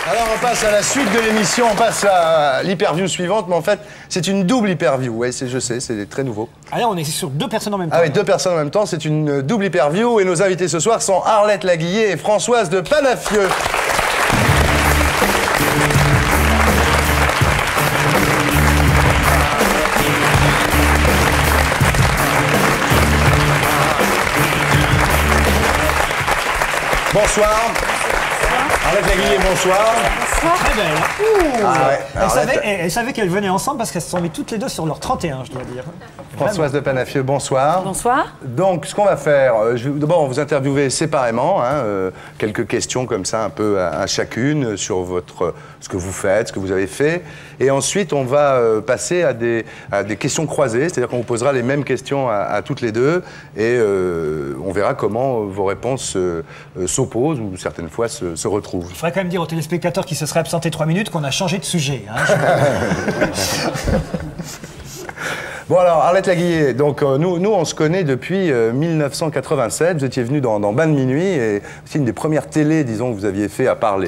Alors on passe à la suite de l'émission, on passe à l'hyperview suivante, mais en fait c'est une double hyperview, ouais, je sais, c'est très nouveau. Alors on est sur deux personnes en même temps. Ah oui, deux personnes en même temps, c'est une double hyperview et nos invités ce soir sont Arlette Laguillet et Françoise de Panafieux. Bonsoir. Arlette Laguillet, bonsoir. Très belle. Ah ouais. Elle savait qu'elles venaient ensemble parce qu'elles se sont mis toutes les deux sur leur 31, je dois dire. Françoise de Panafieux, bonsoir. Bonsoir. Donc, ce qu'on va faire, d'abord, on vous interviewer séparément, quelques questions comme ça, un peu à chacune, sur ce que vous faites, ce que vous avez fait. Et ensuite, on va passer à des questions croisées, c'est-à-dire qu'on vous posera les mêmes questions à toutes les deux, et on verra comment vos réponses s'opposent ou certaines fois se retrouvent. Il faudrait quand même dire aux téléspectateurs qui se seraient absentés 3 minutes qu'on a changé de sujet. Bon alors, Arlette Laguillet, donc nous on se connaît depuis 1987, vous étiez venu dans Bain de minuit, et c'est une des premières télés, disons, que vous aviez fait, à part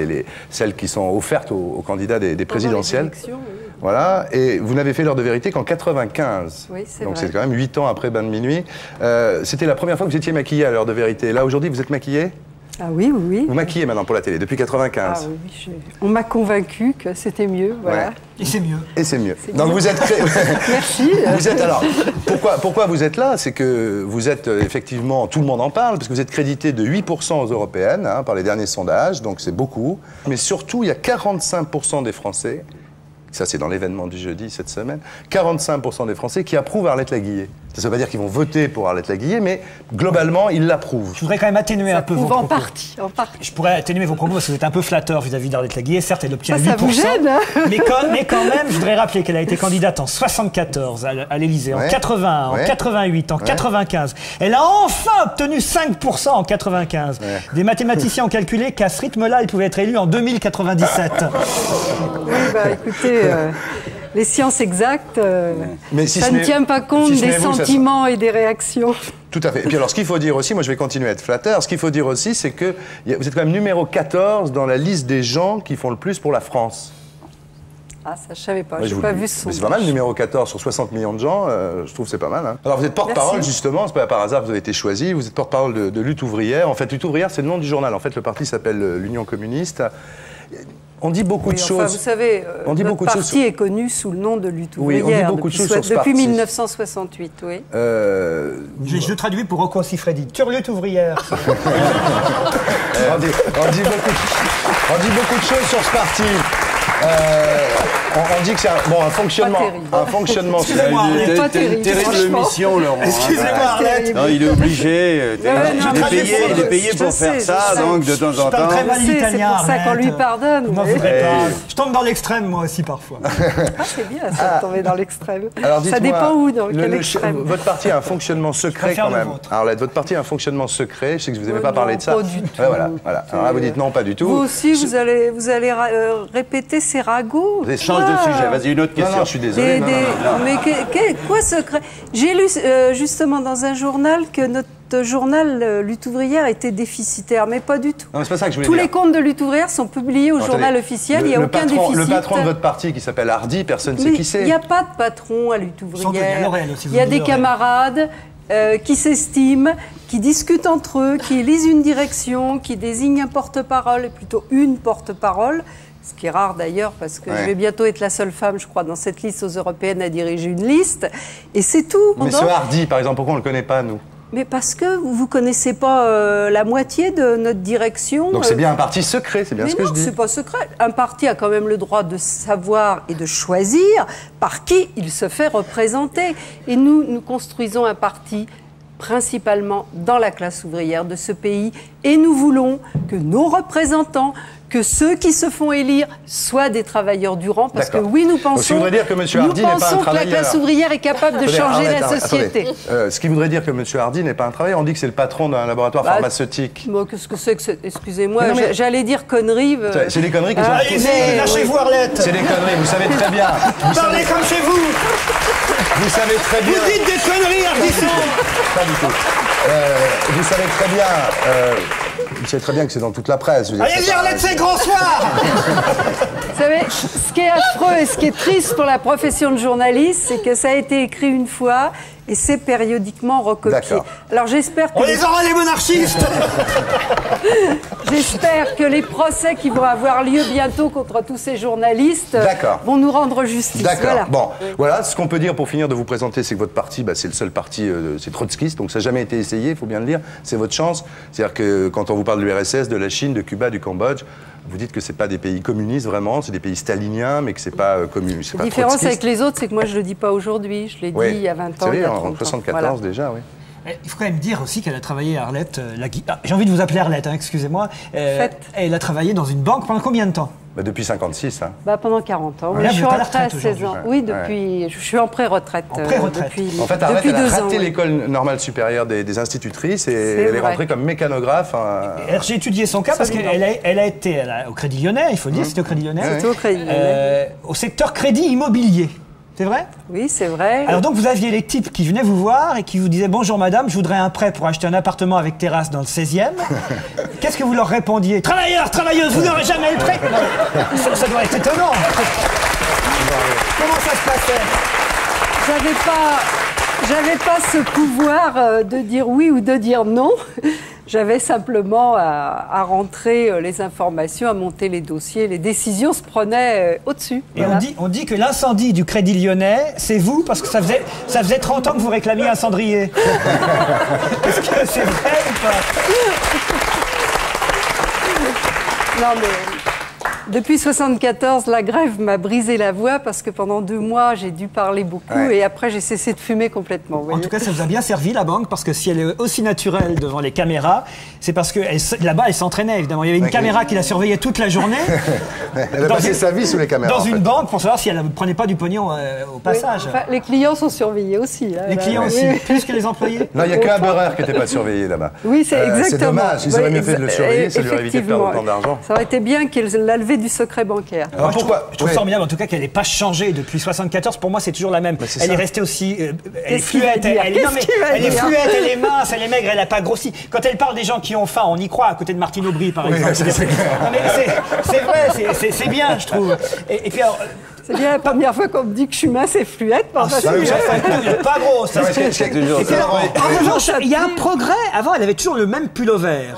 celles qui sont offertes aux candidats des présidentielles. Oui. Voilà, et vous n'avez fait l'heure de vérité qu'en 95. Oui, c'est donc vrai. c'est quand même 8 ans après Bain de minuit. C'était la première fois que vous étiez maquillée à l'heure de vérité. Là, aujourd'hui, vous êtes maquillée? Ah oui, oui. Vous maquillez maintenant pour la télé, depuis 95. Ah oui, on m'a convaincu que c'était mieux, voilà. Ouais. Et c'est mieux. Et c'est mieux. C'est Donc bien. vous êtes... Merci. Vous êtes alors... Pourquoi vous êtes là? C'est que vous êtes effectivement... Tout le monde en parle, parce que vous êtes crédité de 8% aux européennes, par les derniers sondages, donc c'est beaucoup. Mais surtout, il y a 45% des Français, ça c'est dans l'événement du jeudi cette semaine, 45% des Français qui approuvent Arlette Laguillet. Ça ne veut pas dire qu'ils vont voter pour Arlette Laguillet, mais globalement, ils l'approuvent. Je voudrais quand même atténuer un peu vos propos. En partie. Je pourrais atténuer vos propos parce que vous êtes un peu flatteur vis-à-vis d'Arlette Laguillet. Certes, elle obtient 8%. Ça vous gêne, hein? mais quand même, je voudrais rappeler qu'elle a été candidate en 74 à l'Élysée, en 81, en 88, en 95. Elle a enfin obtenu 5% en 95. Ouais. Des mathématiciens ont calculé qu'à ce rythme-là, elle pouvait être élue en 2097. Oui, bah écoutez... Les sciences exactes, ça ne tient pas compte des sentiments et des réactions. Tout à fait. Et puis alors, ce qu'il faut dire aussi, moi je vais continuer à être flatteur, ce qu'il faut dire aussi, c'est que vous êtes quand même numéro 14 dans la liste des gens qui font le plus pour la France. Ah, ça je savais pas, je n'ai pas vu ce sondage. C'est pas mal, numéro 14 sur 60 millions de gens, je trouve que c'est pas mal. Alors vous êtes porte-parole justement, c'est pas par hasard que vous avez été choisi, vous êtes porte-parole de Lutte ouvrière. En fait, Lutte ouvrière, c'est le nom du journal. En fait, le parti s'appelle l'Union communiste. On dit beaucoup de choses. Enfin, vous savez, notre parti est connu sous le nom de Lutte ouvrière. Oui, on dit beaucoup de choses sur ce parti. Depuis 1968, oui. Je traduis pour Rocco Siffredi. Lutte ouvrière. On dit beaucoup de choses sur ce parti. On dit que c'est un fonctionnement. Terrible mission, Laurent. Excusez-moi, Arlette. Non, il est obligé. Il est payé pour faire ça, donc de temps en temps. C'est pour ça qu'on lui pardonne. Je tombe dans l'extrême, moi aussi, parfois. Ah, c'est bien, ça, de tomber dans l'extrême. Ça dépend où, dans quel extrême. Votre parti a un fonctionnement secret, quand même. Arlette, votre parti a un fonctionnement secret. Je sais que vous n'avez pas parlé de ça. Pas du tout. Voilà. Alors là, vous dites non, pas du tout. Vous aussi, vous allez répéter ces ragots. Change de sujet, vas-y, une autre question. Non, je suis désolé. Mais quoi secret? J'ai lu justement dans un journal que notre journal Lutte ouvrière était déficitaire, mais pas du tout. Non, c'est pas ça que je voulais Tous dire. les comptes de Lutte ouvrière sont publiés au journal officiel, il n'y a aucun déficit. Le patron de votre parti qui s'appelle Hardy, personne ne sait qui c'est. Il n'y a pas de patron à Lutte ouvrière. Il y a des camarades qui s'estiment, qui discutent entre eux, qui élisent une direction, qui désignent un porte-parole, et plutôt une porte-parole. Ce qui est rare d'ailleurs, parce que je vais bientôt être la seule femme, je crois, dans cette liste aux européennes à diriger une liste. Et c'est tout. Mais ce Hardy, par exemple, pourquoi on ne le connaît pas, nous? Mais parce que vous ne connaissez pas la moitié de notre direction. Donc c'est bien un parti secret, c'est bien ce que je dis. Mais non, c'est pas secret. Un parti a quand même le droit de savoir et de choisir par qui il se fait représenter. Et nous construisons un parti principalement dans la classe ouvrière de ce pays. Et nous voulons que nos représentants, que ceux qui se font élire soient des travailleurs du rang, parce que oui, nous pensons, ce qui voudrait dire que M. Hardy n'est pas un que la travailleur. classe ouvrière est capable de changer la société. Ce qui voudrait dire que M. Hardy n'est pas un travailleur. On dit que c'est le patron d'un laboratoire pharmaceutique. Bon, qu'est-ce que c'est que excusez-moi, j'allais dire conneries. C'est des conneries qui sont... Lâchez-vous, Arlette. C'est des conneries, vous savez très bien. Parlez comme chez vous. Vous savez très bien... Vous dites des conneries, Ardisson. Pas du tout. Vous savez très bien... savez très bien que c'est dans toute la presse. Allez-y, Arlette, c'est grand soir. Vous savez, ce qui est affreux et ce qui est triste pour la profession de journaliste, c'est que ça a été écrit une fois et c'est périodiquement recopié. Alors j'espère que... On les aura, les monarchistes. J'espère que les procès qui vont avoir lieu bientôt contre tous ces journalistes vont nous rendre justice. D'accord. Bon, voilà, ce qu'on peut dire pour finir de vous présenter, c'est que votre parti, c'est le seul parti, c'est trotskiste, donc ça n'a jamais été essayé, il faut bien le dire, c'est votre chance. C'est-à-dire que quand on vous parle de l'URSS, de la Chine, de Cuba, du Cambodge, vous dites que c'est pas des pays communistes vraiment, c'est des pays staliniens, mais que c'est pas communiste. La différence avec les autres, c'est que moi je le dis pas aujourd'hui, je l'ai dit il y a 20 ans, il y a 30 ans. En 74 déjà, oui. Il faut quand même dire aussi qu'elle a travaillé, Arlette, j'ai envie de vous appeler Arlette, excusez-moi. Elle a travaillé dans une banque pendant combien de temps? Depuis 56, hein. Pendant 40 ans. Là, je suis rentrée à 16 ans. Oui, depuis... Je suis en pré-retraite. En fait, Arlette, elle a raté l'école normale supérieure des institutrices et elle est rentrée comme mécanographe. J'ai étudié son cas parce qu'elle a été au Crédit Lyonnais, il faut le dire, c'était au Crédit Lyonnais. C'était au Crédit Lyonnais. Au secteur crédit immobilier. C'est vrai? Oui, c'est vrai. Alors donc vous aviez les types qui venaient vous voir et qui vous disaient « Bonjour madame, je voudrais un prêt pour acheter un appartement avec terrasse dans le 16e. » Qu'est-ce que vous leur répondiez? « Travailleurs, travailleuses, vous n'aurez jamais le prêt !» Ça doit être étonnant. Comment ça se passait? J'avais pas ce pouvoir de dire oui ou de dire non. J'avais simplement à rentrer les informations, à monter les dossiers. Les décisions se prenaient au-dessus. Et voilà. on dit que l'incendie du Crédit Lyonnais, c'est vous, parce que ça faisait 30 ans que vous réclamiez un cendrier. Est-ce que c'est vrai ou pas? Non, mais... Depuis 74, la grève m'a brisé la voix parce que pendant 2 mois, j'ai dû parler beaucoup et après, j'ai cessé de fumer complètement. En tout cas, ça vous a bien servi, la banque, parce que si elle est aussi naturelle devant les caméras, c'est parce que là-bas, elle s'entraînait, évidemment. Il y avait une caméra qui la surveillait toute la journée. Elle a passé sa vie sous les caméras. Dans une banque pour savoir si elle ne prenait pas du pognon au passage. Enfin, les clients sont surveillés aussi. Là, les clients aussi, plus que les employés. Non, il n'y a qu'un beurreur qui n'était pas surveillé là-bas. Oui, c'est exactement. C'est dommage, ils auraient mieux fait de le surveiller, ça lui aurait évité de perdre autant d'argent. Ça aurait été bien qu'il l'a levé du secret bancaire. Alors pourquoi je trouve formidable en tout cas qu'elle n'ait pas changé depuis 74. Pour moi, c'est toujours la même. Elle est restée aussi. Elle est fluette, elle est mince, elle est maigre, elle n'a pas grossi. Quand elle parle des gens qui ont faim, on y croit à côté de Martine Aubry, par exemple. C'est vrai, c'est bien, je trouve. Et puis alors. C'est bien la première fois qu'on me dit que je suis mince et fluette. Pas grosse. En revanche, il y a un progrès. Avant, elle avait toujours le même pullover.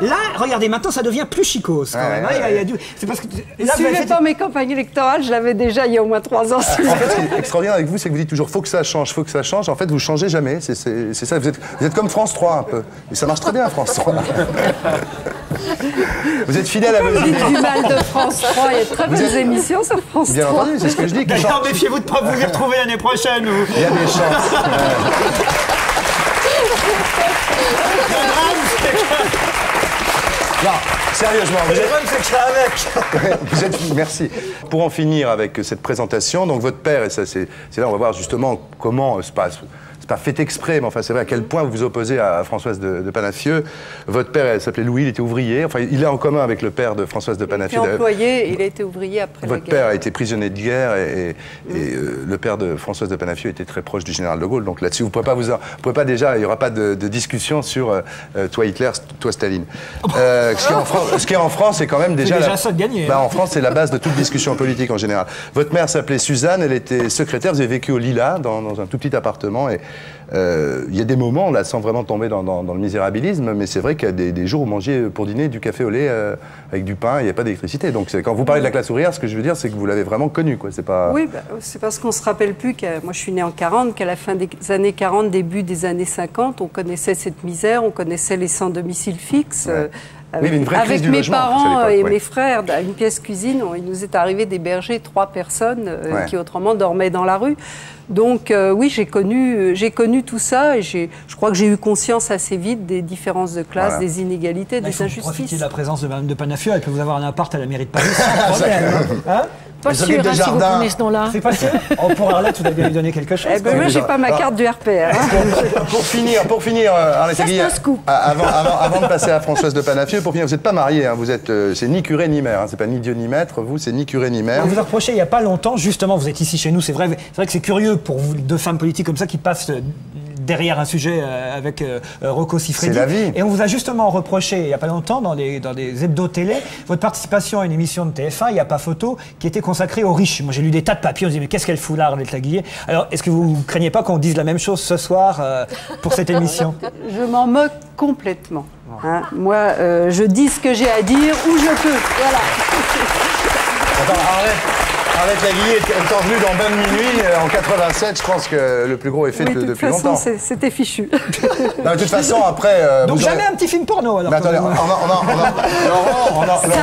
Là, regardez, maintenant, ça devient plus chicose. C'est parce que si vous n'êtes pas mes campagnes électorales, je l'avais déjà il y a au moins 3 ans. En fait, ce qui est extraordinaire avec vous, c'est que vous dites toujours faut que ça change, faut que ça change. En fait, vous changez jamais. C'est ça. Vous êtes comme France 3 un peu. Et ça marche très bien, France 3. Vous êtes fidèle à vos idées. Du mal de France 3. Il y a de très bonnes émissions sur France 3. Bien entendu, c'est ce que je dis. D'ailleurs, méfiez-vous de ne pas vous y retrouver l'année prochaine. Il y a des chances. Non, sérieusement, merci. Pour en finir avec cette présentation, donc votre père, et ça c'est là on va voir justement comment se passe. C'est pas fait exprès, mais enfin c'est vrai à quel point vous vous opposez à Françoise de Panafieux. Votre père, elle s'appelait Louis, il était ouvrier. Enfin, il est en commun avec le père de Françoise de Panafieux. Il était employé, il a été ouvrier après la guerre. Votre père a été prisonnier de guerre et le père de Françoise de Panafieux était très proche du général de Gaulle. Donc là-dessus, vous pouvez pas déjà, il n'y aura pas de discussion sur toi Hitler, toi Staline. Ce qui est en France, c'est quand même déjà ça de gagner. En France, c'est la base de toute discussion politique en général. Votre mère s'appelait Suzanne, elle était secrétaire, vous avez vécu au Lilas, dans un tout petit appartement. Et il y a des moments, là, sans vraiment tomber dans le misérabilisme, mais c'est vrai qu'il y a des jours où vous mangiez pour dîner du café au lait avec du pain, il n'y a pas d'électricité. Donc quand vous parlez de la classe ouvrière, ce que je veux dire, c'est que vous l'avez vraiment connue, quoi. C'est pas... Oui, c'est parce qu'on ne se rappelle plus moi je suis née en 40, qu'à la fin des années 40, début des années 50, on connaissait cette misère, on connaissait les sans domicile fixe. Avec mes parents et mes frères, à une pièce cuisine, il nous est arrivé d'héberger 3 personnes qui autrement dormaient dans la rue. Donc oui, j'ai connu tout ça et je crois que j'ai eu conscience assez vite des différences de classe, des inégalités, des injustices. Profitez de la présence de Mme de Panafieux, elle peut vous avoir un appart à la mairie de Paris sans problème. Pas sûr, si vous prenez ce nom-là. C'est pas sûr. Pour Arlette, vous avez bien lui donner quelque chose. Moi, j'ai pas ma carte du RPR. Pour finir, Arlette Aguillet, avant de passer à Françoise de Panafieux, pour finir, vous n'êtes pas mariée, hein, c'est ni curé ni maire, hein, c'est pas ni Dieu ni maître, vous, c'est ni curé ni maire. On vous a reproché il n'y a pas longtemps, justement, vous êtes ici chez nous, c'est vrai que c'est curieux pour vous, 2 femmes politiques comme ça qui passent derrière un sujet avec Rocco Siffredi. C'est la vie. Et on vous a justement reproché, il n'y a pas longtemps, dans des hebdo-télé, votre participation à une émission de TF1, il n'y a pas photo, qui était consacrée aux riches. Moi, j'ai lu des tas de papiers, on se dit, mais qu'est-ce qu'elle fout là, Arlette Laguiller? Alors, est-ce que vous ne craignez pas qu'on dise la même chose ce soir pour cette émission? Je m'en moque complètement. Hein. Moi, je dis ce que j'ai à dire où je peux. Voilà. Attends, Arlette Laguiller étant venue dans Bonne Minuit en 87, je pense que le plus gros est fait depuis longtemps. De toute façon, c'était fichu. Non, de toute façon, après... Donc jamais un petit film porno, alors. Mais attendez, Ça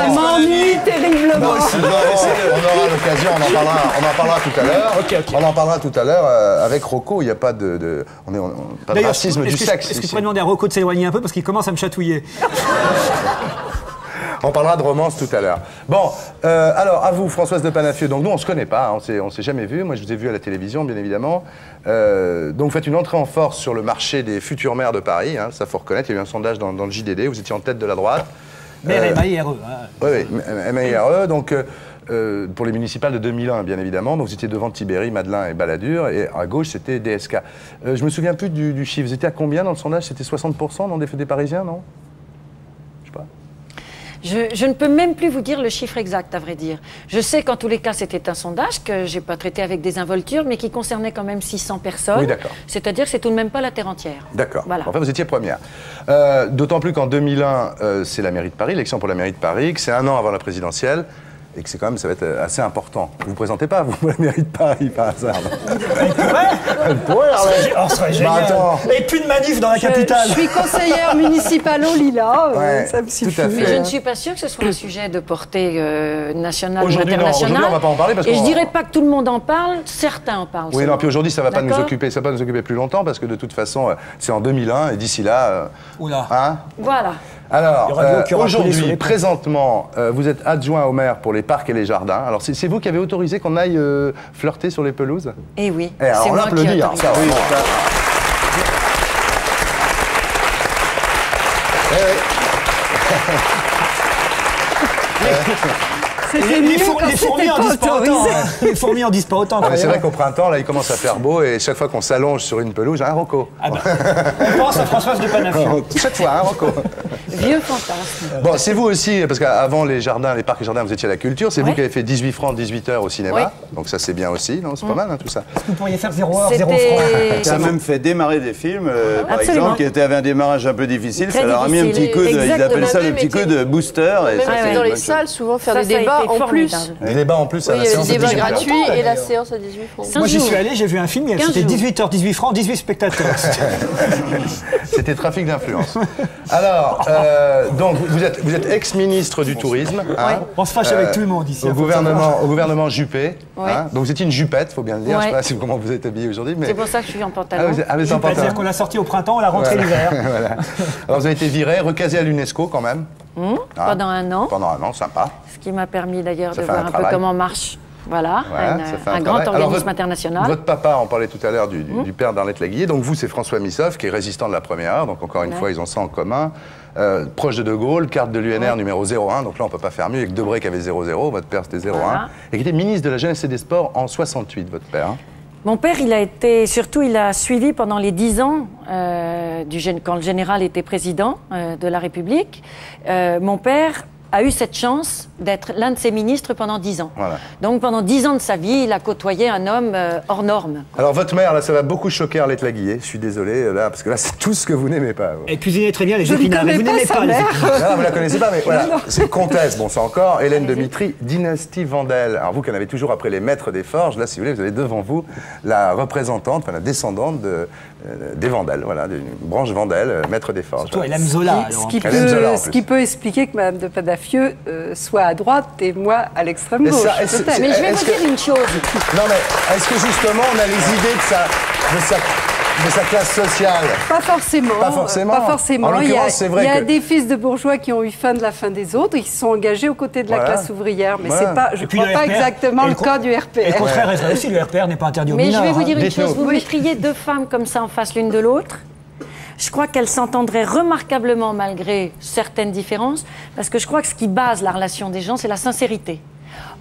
m'ennuie terriblement. On aura l'occasion, on en parlera tout à l'heure. On en parlera tout à l'heure avec Rocco, il n'y a pas pas de racisme du sexe. Est-ce que tu pourrais demander à Rocco de s'éloigner un peu parce qu'il commence à me chatouiller? On parlera de romance tout à l'heure. Bon, alors, à vous, Françoise de Panafieux. Donc, nous, on ne se connaît pas, hein, on ne s'est jamais vu. Moi, je vous ai vu à la télévision, bien évidemment. Donc, vous faites une entrée en force sur le marché des futurs maires de Paris. Hein, ça, faut reconnaître. Il y a eu un sondage dans le JDD. Vous étiez en tête de la droite. Maire MAIRE. Oui, MAIRE. Donc, pour les municipales de 2001, bien évidemment. Donc, vous étiez devant Tibéri, Madelin et Balladur. Et à gauche, c'était DSK. Je me souviens plus du chiffre. Vous étiez à combien dans le sondage? C'était 60% dans des Parisiens, non? Je sais pas. Je ne peux même plus vous dire le chiffre exact, à vrai dire. Je sais qu'en tous les cas, c'était un sondage que j'ai pas traité avec des involtures, mais qui concernait quand même 600 personnes. Oui, d'accord. C'est-à-dire que c'est tout de même pas la terre entière. D'accord. Voilà. En fait, vous étiez première. D'autant plus qu'en 2001, c'est la mairie de Paris, l'élection pour la mairie de Paris, que c'est un an avant la présidentielle. Et que c'est quand même, ça va être assez important. Vous ne vous présentez pas, vous, pour la mairie de Paris, par hasard? Elle pourrait, on serait génial. Et plus de manif dans la capitale. Je suis conseillère municipale au Lila, ça me suffit. Tout à fait. Mais je ne suis pas sûre que ce soit un sujet de portée nationale ou Aujourd'hui, internationale. Aujourd'hui, on ne va pas en parler parce Et je dirais pas que tout le monde en parle, certains en parlent. Oui, non, puis aujourd'hui, ça ne va pas nous D'accord. occuper, ça va pas nous occuper plus longtemps parce que de toute façon, c'est en 2001 et d'ici là. Oula. Hein? Voilà. Alors, aujourd'hui, les présentement, vous êtes adjoint au maire pour les parcs et les jardins. Alors, c'est vous qui avez autorisé qu'on aille flirter sur les pelouses? Eh oui, alors, c'est on moi qui l'applaudit, ai hein, autorisé. ça, oui, Les fourmis en disent pas autant. C'est vrai qu'au printemps, là, il commence à faire beau et chaque fois qu'on s'allonge sur une pelouse, un Rocco. On pense à Françoise de Panafieux. Chaque fois, un Rocco. Vieux fantasme. Bon, c'est vous aussi, parce qu'avant les jardins, les parcs et jardins, vous étiez à la culture. C'est vous qui avez fait 18 francs, 18 heures au cinéma. Oui. Donc ça, c'est bien aussi, non? C'est pas mal, hein, tout ça. Vous pourriez faire 0 heure, 0 francs. Tu as même fait démarrer des films, par Absolument. exemple, qui avaient un démarrage un peu difficile. Très Ça leur a mis un difficile, petit coup de... Ils exactement. appellent ça le Même petit coup été- de booster. Et ça, c'est Même une dans les bonne chose. salles, souvent faire Ça, des ça a débats été en plus. formidable. Les débats en plus à Oui, la il y a séance des de débats 18 gratuits francs. et la séance à 18 francs. Moi, j'y jours. suis allé, j'ai vu un film, 15 c'était jours. 18h, 18 francs, 18 spectateurs. C'était trafic d'influence. Alors, donc, vous êtes ex-ministre du Tourisme. Hein, On se fâche avec tout le monde ici. au gouvernement Juppé. Ouais. Hein, donc, vous étiez une jupette, faut bien le dire. Ouais. Je ne sais pas comment vous êtes habillé aujourd'hui. Mais... C'est pour ça que je suis en Ah, pantalon. vous êtes en C'est-à-dire pantalon. qu'on l'a sorti au printemps, on l'a rentré l'hiver. Voilà. Alors, vous avez été viré, recasé à l'UNESCO quand même. Hein, Pendant un an. Pendant un an, sympa. Ce qui m'a permis d'ailleurs Ça de fait voir un un peu travail. comment marche. Voilà, Ouais, ça fait un grand travail. Alors, organisme international. Votre papa, on parlait tout à l'heure du père d'Arlette Laguiller. Donc vous, c'est François Missoff, qui est résistant de la première heure. Donc encore une fois, ils ont ça en commun. Proche de De Gaulle, carte de l'UNR numéro 01. Donc là, on ne peut pas faire mieux avec Debré qui avait 00. Votre père, c'était 01. Voilà. Et qui était ministre de la Jeunesse et des Sports en 68, votre père. Hein. Mon père, il a suivi pendant les 10 ans, quand le général était président de la République. Mon père a eu cette chance d'être l'un de ses ministres pendant 10 ans. Voilà. Donc pendant 10 ans de sa vie, il a côtoyé un homme hors norme. Alors votre mère, là, ça va beaucoup choquer Arlette Laguiller. Je suis désolé, là, parce que là, c'est tout ce que vous n'aimez pas. Vous. Elle cuisinait très bien les Je ne épinards. connais Et vous pas n'aimez sa pas les mère. épinards. Non, vous la connaissez pas, mais voilà. C'est comtesse, bon, c'est encore. Hélène de Mitry, dynastie Vandel. Alors vous qui en avez toujours après les maîtres des forges, là, si vous voulez, vous avez devant vous la représentante, enfin la descendante des Vandel, voilà, d'une branche Vandel, maître des forges. Surtout, elle aime Zola. alors. Ce qui peut expliquer que Mme de Panafieux soit à droite et moi à l'extrême Mais gauche. ça, peut-être. Mais je vais Est-ce vous que- dire une chose. Non, mais est-ce que justement on a les idées de sa classe sociale? Pas forcément. Pas forcément. Pas forcément. En Il y a, l'occurrence, c'est vrai il y a que- des fils de bourgeois qui ont eu faim de la faim des autres et qui se sont engagés aux côtés de la Voilà. classe ouvrière. Mais Voilà. c'est pas, je Et ne puis crois le pas RPR, exactement et le le cas du Et le RPR. contraire est vrai aussi, le RPR n'est pas interdit aux Mais je mineurs. vais vous dire une Dites-nous. chose, vous Oui. mettriez deux femmes comme ça en face l'une de l'autre. Je crois qu'elles s'entendraient remarquablement malgré certaines différences, parce que je crois que ce qui base la relation des gens, c'est la sincérité.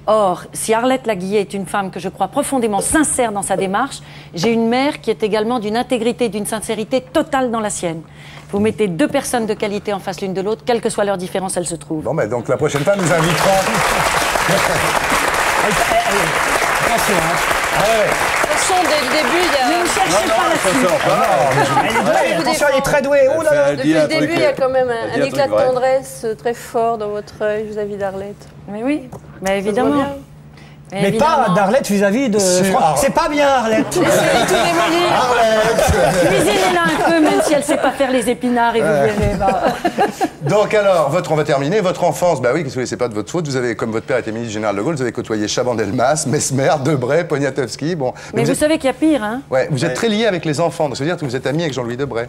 Or, si Arlette Laguillet est une femme que je crois profondément sincère dans sa démarche, j'ai une mère qui est également d'une intégrité, d'une sincérité totale dans la sienne. Vous mettez deux personnes de qualité en face l'une de l'autre, quelles que soient leurs différences, elles se trouvent. Bon, donc la prochaine fois, nous inviterons... Attention, hein. De toute façon, dès le début, il y a... Ne me cherchez pas là-dessus. Elle est douée, attention, elle est très douée. Oh là là. Depuis le début, il y a quand même un éclat de vrai. tendresse très fort dans votre œil vis-à-vis d'Arlette. Mais oui, mais évidemment. Mais pas d'Arlette vis-à-vis de... C'est pas bien, Arlette. Cuisinez-la un peu, même si elle ne sait pas faire les épinards, et vous verrez. Bah. Donc alors, on va terminer. Votre enfance, bah oui, qu'est-ce que c'est pas de votre faute. Vous avez, comme votre père était ministre général de Gaulle, vous avez côtoyé Chaban-Delmas, Mesmer, Debray, Poniatowski. Bon, Mais vous savez qu'il y a pire, hein? Ouais, vous êtes très lié avec les enfants. Donc ça veut dire que vous êtes ami avec Jean-Louis Debray.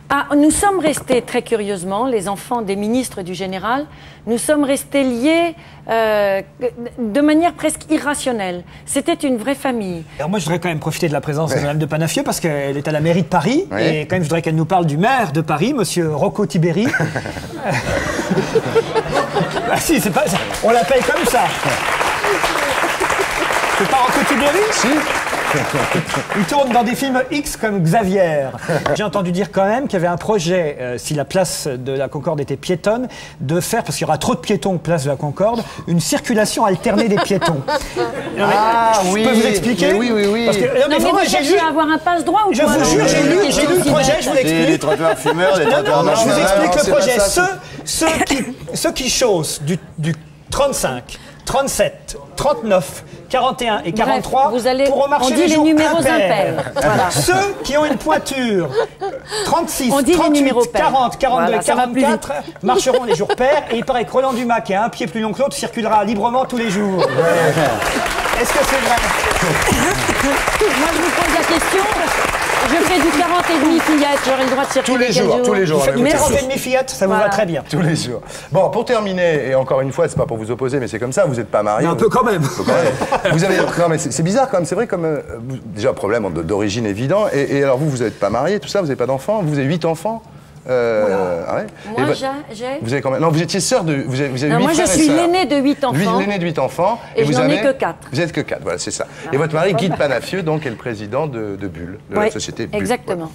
Ah, nous sommes restés, très curieusement, les enfants des ministres du général, nous sommes restés liés de manière presque irrationnelle. C'était une vraie famille. Alors moi, je voudrais quand même profiter de la présence de Mme de Panafieux parce qu'elle est à la mairie de Paris. Oui. Et quand même, je voudrais qu'elle nous parle du maire de Paris, Monsieur Rocco Tiberi. Ah si, c'est pas ça. On l'appelle comme ça. C'est pas Rocco Tiberi? Si. Il tourne dans des films X comme Xavier. J'ai entendu dire quand même qu'il y avait un projet, si la place de la Concorde était piétonne, de faire, parce qu'il y aura trop de piétons place de la Concorde, une circulation alternée des piétons. Oui. Je peux vous expliquer? Oui. Parce que, Non, mais vous cherchez à avoir un passe-droit ou je quoi? vous jure, j'ai lu le projet, je vous l'explique. Les trottoirs fumeurs, les trottoirs Non, je vous marcheurs. explique c'est le projet. pas ça, Ceux qui chaussent du 35, 37, 39, 41 et 43 Bref, vous allez, pourront on marcher dit les jours numéros impairs. impairs. Voilà. Ceux qui ont une pointure 36, On dit les 38, numéros pairs. 40, 42 Voilà, et ça va plus 44 marcheront les jours pairs. Et il paraît que Roland Dumas, qui a un pied plus long que l'autre, circulera librement tous les jours. Est-ce que c'est vrai? Moi, je vous pose la question. Je fais du 40 et demi fillette, j'aurai le droit de circuler quel jour? tous les jours. Vous faites Allez, 40 et demi fillette, ça vous Voilà. va très bien. Tous les jours. Bon, pour terminer, et encore une fois, c'est pas pour vous opposer, mais c'est comme ça, vous n'êtes pas marié. Un peu quand même. Vous avez, non, mais c'est bizarre quand même, c'est vrai comme déjà un problème d'origine évident. Et alors vous n'êtes pas marié, tout ça, vous n'avez pas d'enfants, vous avez 8 enfants. Ah ouais. Moi, Et j'ai... vous avez combien? Non, vous étiez sœur de, vous avez Non, 8 moi, je frères et suis sœurs. l'aîné de 8 enfants. L'aîné de 8 enfants. Et vous je n'en ai avez que 4. Vous êtes que 4, voilà, c'est ça. Et votre mari, Guy de Panafieux, donc, est le président de Bulle, de la société Bulle. Exactement.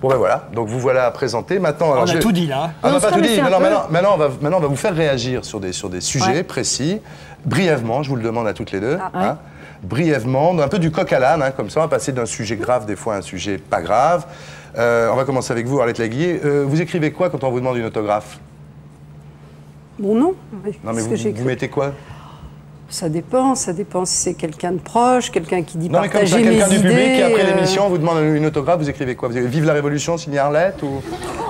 Bon ben voilà, donc vous voilà présenté. Maintenant, alors On a tout dit là. Ah, on n'a On pas se tout dit. connaissait un Maintenant, peu. on va vous faire réagir sur des sujets précis. Brièvement, je vous le demande à toutes les deux. Hein, brièvement, un peu du coq à l'âne, hein, comme ça, on va passer d'un sujet grave des fois à un sujet pas grave. On va commencer avec vous, Arlette Laguillet. Vous écrivez quoi quand on vous demande une autographe? Mon nom. Non, mais vous mettez quoi? Ça dépend si c'est quelqu'un de proche, quelqu'un qui dit Non, mais comme ça, partager mes quelqu'un du idées. public qui, après l'émission, vous demande une autographe, vous écrivez quoi? Vous avez Vive la Révolution, signé Arlette ou...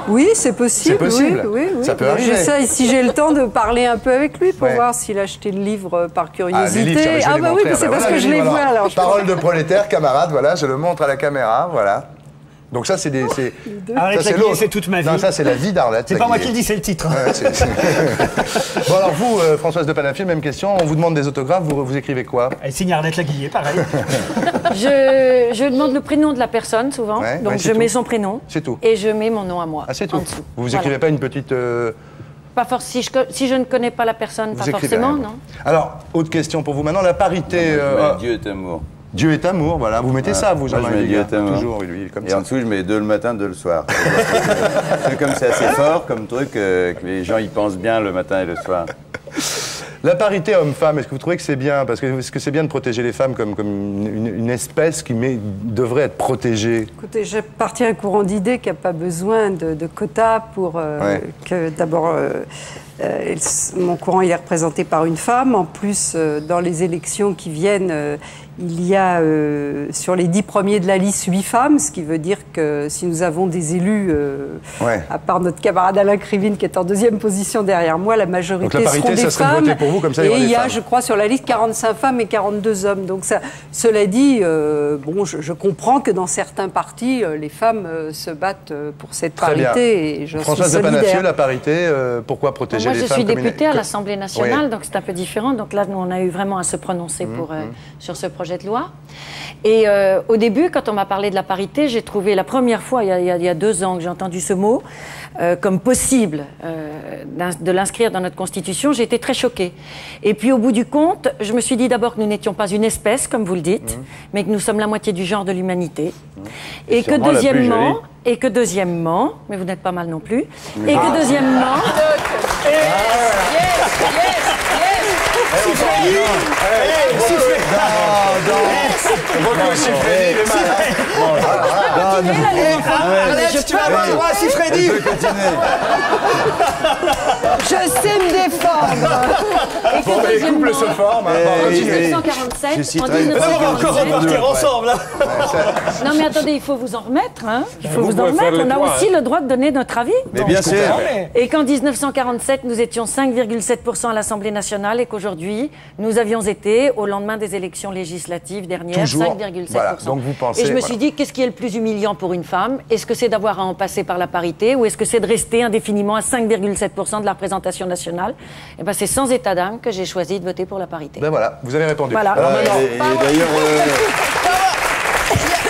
Oui, c'est possible. C'est possible. Oui. Ça peut arriver. J'essaie, si j'ai le temps, de parler un peu avec lui pour Ouais. voir s'il a acheté le livre par Ah, curiosité. les livres, je vais les bah oui, montrer. mais c'est Ah, parce voilà, que je les les livres, vois. Alors, je Parole de prolétaire, camarade, voilà, je le montre à la caméra, voilà. Donc ça, c'est des... Arlette ça, Laguillet, l'autre. c'est toute ma vie. Non, ça, c'est la vie d'Arlette. C'est pas moi qui Laguillet. le dis, c'est le titre. Ouais, bon, alors vous, Françoise de Panafieux, même question. On vous demande des autographes, vous écrivez quoi? Elle signe Arlette Laguillet, pareil. Je demande le prénom de la personne, souvent. Ouais, donc, ouais, je c'est mets tout. son prénom. C'est tout. Et je mets mon nom à moi. Ah, c'est en tout. dessous. Vous Voilà. écrivez pas une petite... Pas si je ne connais pas la personne, pas Vous écrivez forcément, rien. non. Alors, autre question pour vous maintenant, la parité... Dieu est amour. Dieu est amour, voilà. Vous mettez ça, vous, Moi, je Jean-Marie mets Dieu Legard. est amour. Toujours, lui, comme Et ça. en dessous, je mets 2 le matin, 2 le soir. C'est comme c'est assez fort comme truc que les gens y pensent bien le matin et le soir. La parité homme-femme, est-ce que vous trouvez que c'est bien? Parce que est-ce que c'est bien de protéger les femmes comme une espèce qui devrait être protégée? Écoutez, j'appartiens à un courant d'idées qui n'a pas besoin de quotas pour que d'abord mon courant il est représenté par une femme. En plus, dans les élections qui viennent, il y a sur les 10 premiers de la liste 8 femmes, ce qui veut dire que si nous avons des élus, à part notre camarade Alain Krivine qui est en 2e position derrière moi, la majorité Donc la parité, seront des ça serait de femmes. voter pour vous, comme ça, il y Et aura des il y a, femmes. je crois, sur la liste 45 femmes et 42 hommes. Donc ça, cela dit, bon, je comprends que dans certains partis, les femmes se battent pour cette Très parité bien. et je Françoise suis de solidaire. Panafieux, la parité, pourquoi protéger envisager moi, les je femmes suis comme une- députée à l'Assemblée nationale, Oui. donc c'est un peu différent. Donc là, nous, on a eu vraiment à se prononcer sur ce projet de loi. Et au début, quand on m'a parlé de la parité, j'ai trouvé la première fois, il y a 2 ans, que j'ai entendu ce mot, comme possible de l'inscrire dans notre Constitution. J'ai été très choquée. Et puis, au bout du compte, je me suis dit d'abord que nous n'étions pas une espèce, comme vous le dites, mais que nous sommes la moitié du genre de l'humanité. Et que deuxièmement, mais vous n'êtes pas mal non plus, et que deuxièmement... Arlette, tu vas avoir le droit à Freddy. Je sais me défendre. Et que Les couples se deuxièmement, forment. en Continuez. 1947, Je citerai une On va encore repartir ensemble. Hein. Non mais attendez, il faut vous en remettre. Hein. Il faut vous en pouvez faire remettre. les On a trois, aussi le droit de donner notre avis. Mais bien sûr. Et qu'en 1947, nous étions 5,7% à l'Assemblée nationale et qu'aujourd'hui, nous avions été, au lendemain des élections législatives dernières, Toujours. 5,7%. Voilà, donc vous pensez, et je me voilà. suis dit, qu'est-ce qui est le plus humiliant pour une femme? Est-ce que c'est d'avoir à en passer par la parité ou est-ce que c'est de rester indéfiniment à 5,7% de la représentation nationale? Eh ben, c'est sans état d'âme que j'ai choisi de voter pour la parité. Ben voilà, vous avez répondu. Voilà. Alors maintenant, Et d'ailleurs,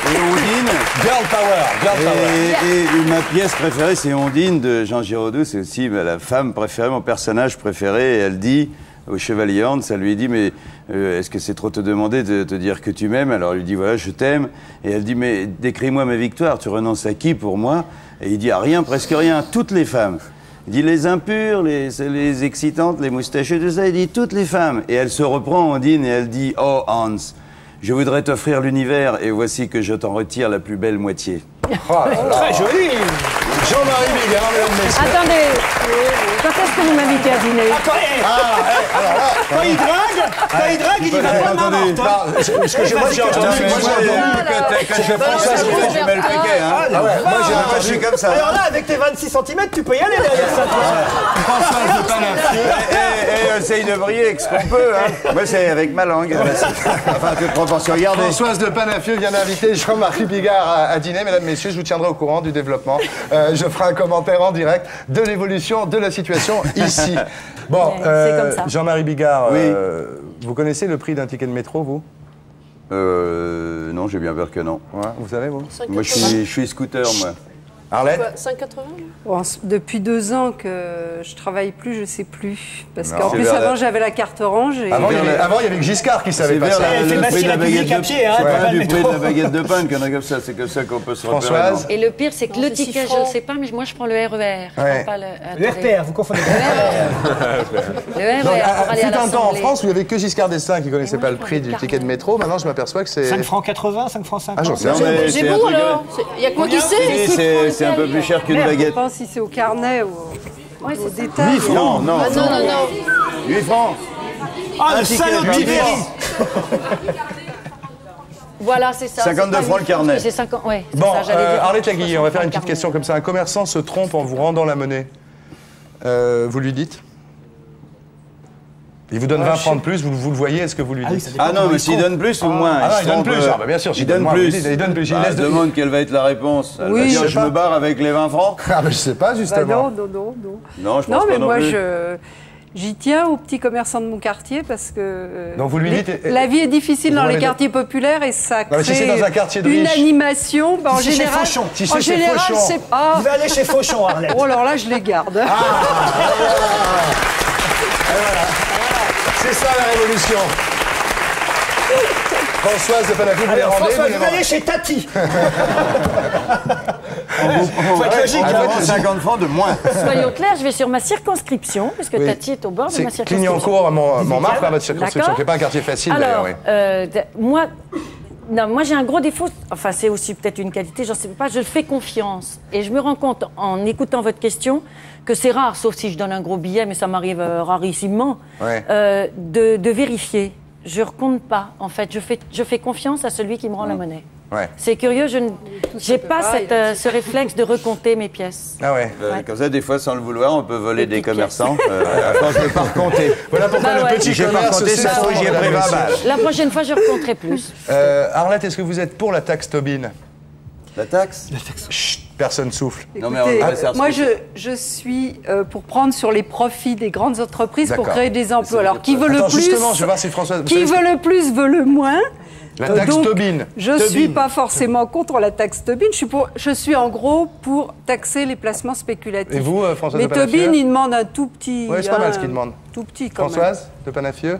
et Ondine, girl power, girl power. et ma pièce préférée, c'est Ondine de Jean Giraudoux. C'est aussi la femme préférée, mon personnage préféré. Et elle dit au chevalier Hand, ça lui dit, mais est-ce que c'est trop te demander de te dire que tu m'aimes? Alors il lui dit, voilà, je t'aime. Et elle dit, mais décris-moi ma victoire. Tu renonces à qui pour moi? Et il dit, à rien, presque rien. Toutes les femmes. Il dit les impures, les excitantes, les moustachus, tout ça. Il dit toutes les femmes. Et elle se reprend, Ondine, et elle dit, oh Hans, je voudrais t'offrir l'univers, et voici que je t'en retire la plus belle moitié. Oh là là. Très joli. Jean-Marie Bigard, mesdames, messieurs. Attendez, quand est-ce que vous m'invitez à dîner? Quand il drague, il dit va prendre ma morte. Non, ce que moi j'ai entendu, Quand je prends ça, je suis mal piqué, hein. Ah ouais, moi j'ai Moi, je entendu suis comme ça. Alors là, avec tes 26 cm, tu peux y aller derrière ça. Françoise de Panafi. Et essaye de briller avec ce qu'on peut, hein. Moi, c'est avec ma langue. Enfin, toute proportion. Regardez. Françoise de Panafi vient d'inviter Jean-Marie Bigard à dîner. Mesdames, messieurs, je vous tiendrai au courant du développement. Je ferai un commentaire en direct de l'évolution de la situation ici. Bon, C'est comme ça. Jean-Marie Bigard, Oui. vous connaissez le prix d'un ticket de métro, vous? Non, j'ai bien peur que non. Ouais, vous savez, vous? Moi, je suis scooter, moi. Arlette? 5,80 Bon, depuis 2 ans que je travaille plus, je sais plus. Parce Non. qu'en C'est plus, vers avant, la- j'avais la carte orange. Et... Avant, il y avait que Giscard qui savait C'est pas vers ça. Elle fait le masser prix de la la baguette publique à de pied, hein, ouais, pas du le prix de métro. la baguette de pain, qu'il y en a comme ça. C'est comme ça qu'on peut se repérer. Françoise? Et le pire, c'est que Non, le c'est 6 ticket, je francs. ne sais pas, mais moi, je prends le RER. Je Ouais. prends pas Le attendez. RPR, vous confondez. Le RER, Donc, pour aller à fut un temps en l'Assemblée. France où il n'y avait que Giscard d'Estaing qui connaissait Et moi, pas je le prends prix une du carte. ticket de métro. Maintenant, je m'aperçois que c'est... 5 francs 80, 5 francs 50. Ah, j'en sais Non, rien. mais J'ai c'est un bon truc- alors Il y a que moi qui sais C'est un peu plus cher qu'une Merde, je baguette. pense si c'est au carnet ou Ouais, au c'est ça. détail. Non, non. Ah non, non, non. 8 francs. Ah, le ticket, salaud de 8 Tibéri. francs. Voilà, c'est ça. 52 c'est pas francs le carnet. C'est 50, ouais, c'est Bon, ça, j'allais dire. Arlette Laguille, on va faire une petite 50 question comme ça. Un commerçant se trompe en vous rendant la monnaie. Vous lui dites? Il vous donne 20 francs de plus, vous le voyez, est-ce que vous lui oui, dites? ça dépend Ah non, comment mais il s'il se donne plus ou moins. Ah non, il donne se plus. trompe, Ah bah bien sûr, s'il il donne donne moins, plus. vous dites, il donne plus. Il Bah, laisse de- demande quelle va être la réponse. Elle va Oui, dire, je sais je pas. me barre avec les 20 francs. Ah ben je sais pas, Bah justement. non, non, non, non. Non, je pense Non, mais pas non moi, plus. j'y tiens aux petits commerçants de mon quartier parce que Donc vous lui dites- la vie est difficile vous dans les voulez- quartiers populaires et ça mais si crée c'est dans un quartier de une riches. animation. Bah, en Si c'est chez général, Fauchon. Si c'est en chez général, Fauchon. c'est pas. Vous allez chez Fauchon, Arlette. Oh alors là, je les garde. C'est ça la révolution. Françoise de Panafi, vous les Alors, rendez, François, vous les vous allez vendez. chez Tati. Faut être logique, Elle hein. vend 50 francs de moins. Soyons clairs, je vais sur ma circonscription, puisque Oui. Tati est au bord de C'est ma circonscription. Clignancourt à Montmartre, à votre circonscription, D'accord. qui n'est pas un quartier facile d'ailleurs. Alors, Oui. moi, non, moi j'ai un gros défaut, enfin c'est aussi peut-être une qualité, j'en sais pas, je fais confiance. Et je me rends compte, en écoutant votre question, que c'est rare, sauf si je donne un gros billet, mais ça m'arrive rarissimement, Ouais. de vérifier. Je ne recompte pas, en fait. Je fais confiance à celui qui me rend la monnaie. Ouais. C'est curieux, je n'ai pas pareil, ce réflexe de recompter mes pièces. Ah ouais. Comme ça, des fois, sans le vouloir, on peut voler des petites commerçants à force de pas recompter. Voilà pourquoi Bah le ouais. petit J'ai pas commerce recompté, ça se trouve, j'y ai pris 20 balles. La prochaine fois, je recompterai plus. Arlette, est-ce que vous êtes pour la taxe Tobin? La taxe Chut, Personne souffle. Non, mais Écoutez, on va faire moi, je suis pour prendre sur les profits des grandes entreprises pour créer des emplois. Alors, qui veut le plus justement, je vais voir si Françoise... Qui veut le plus veut le moins. La taxe Tobin. Je ne suis pas forcément contre la taxe Tobin. Je suis en gros pour taxer les placements spéculatifs. Et vous, Françoise Mais de Panafieux? Tobin, il demande un tout petit... Oui, c'est pas mal ce qu'il demande. Tout petit, quand même. Françoise de Panafieux?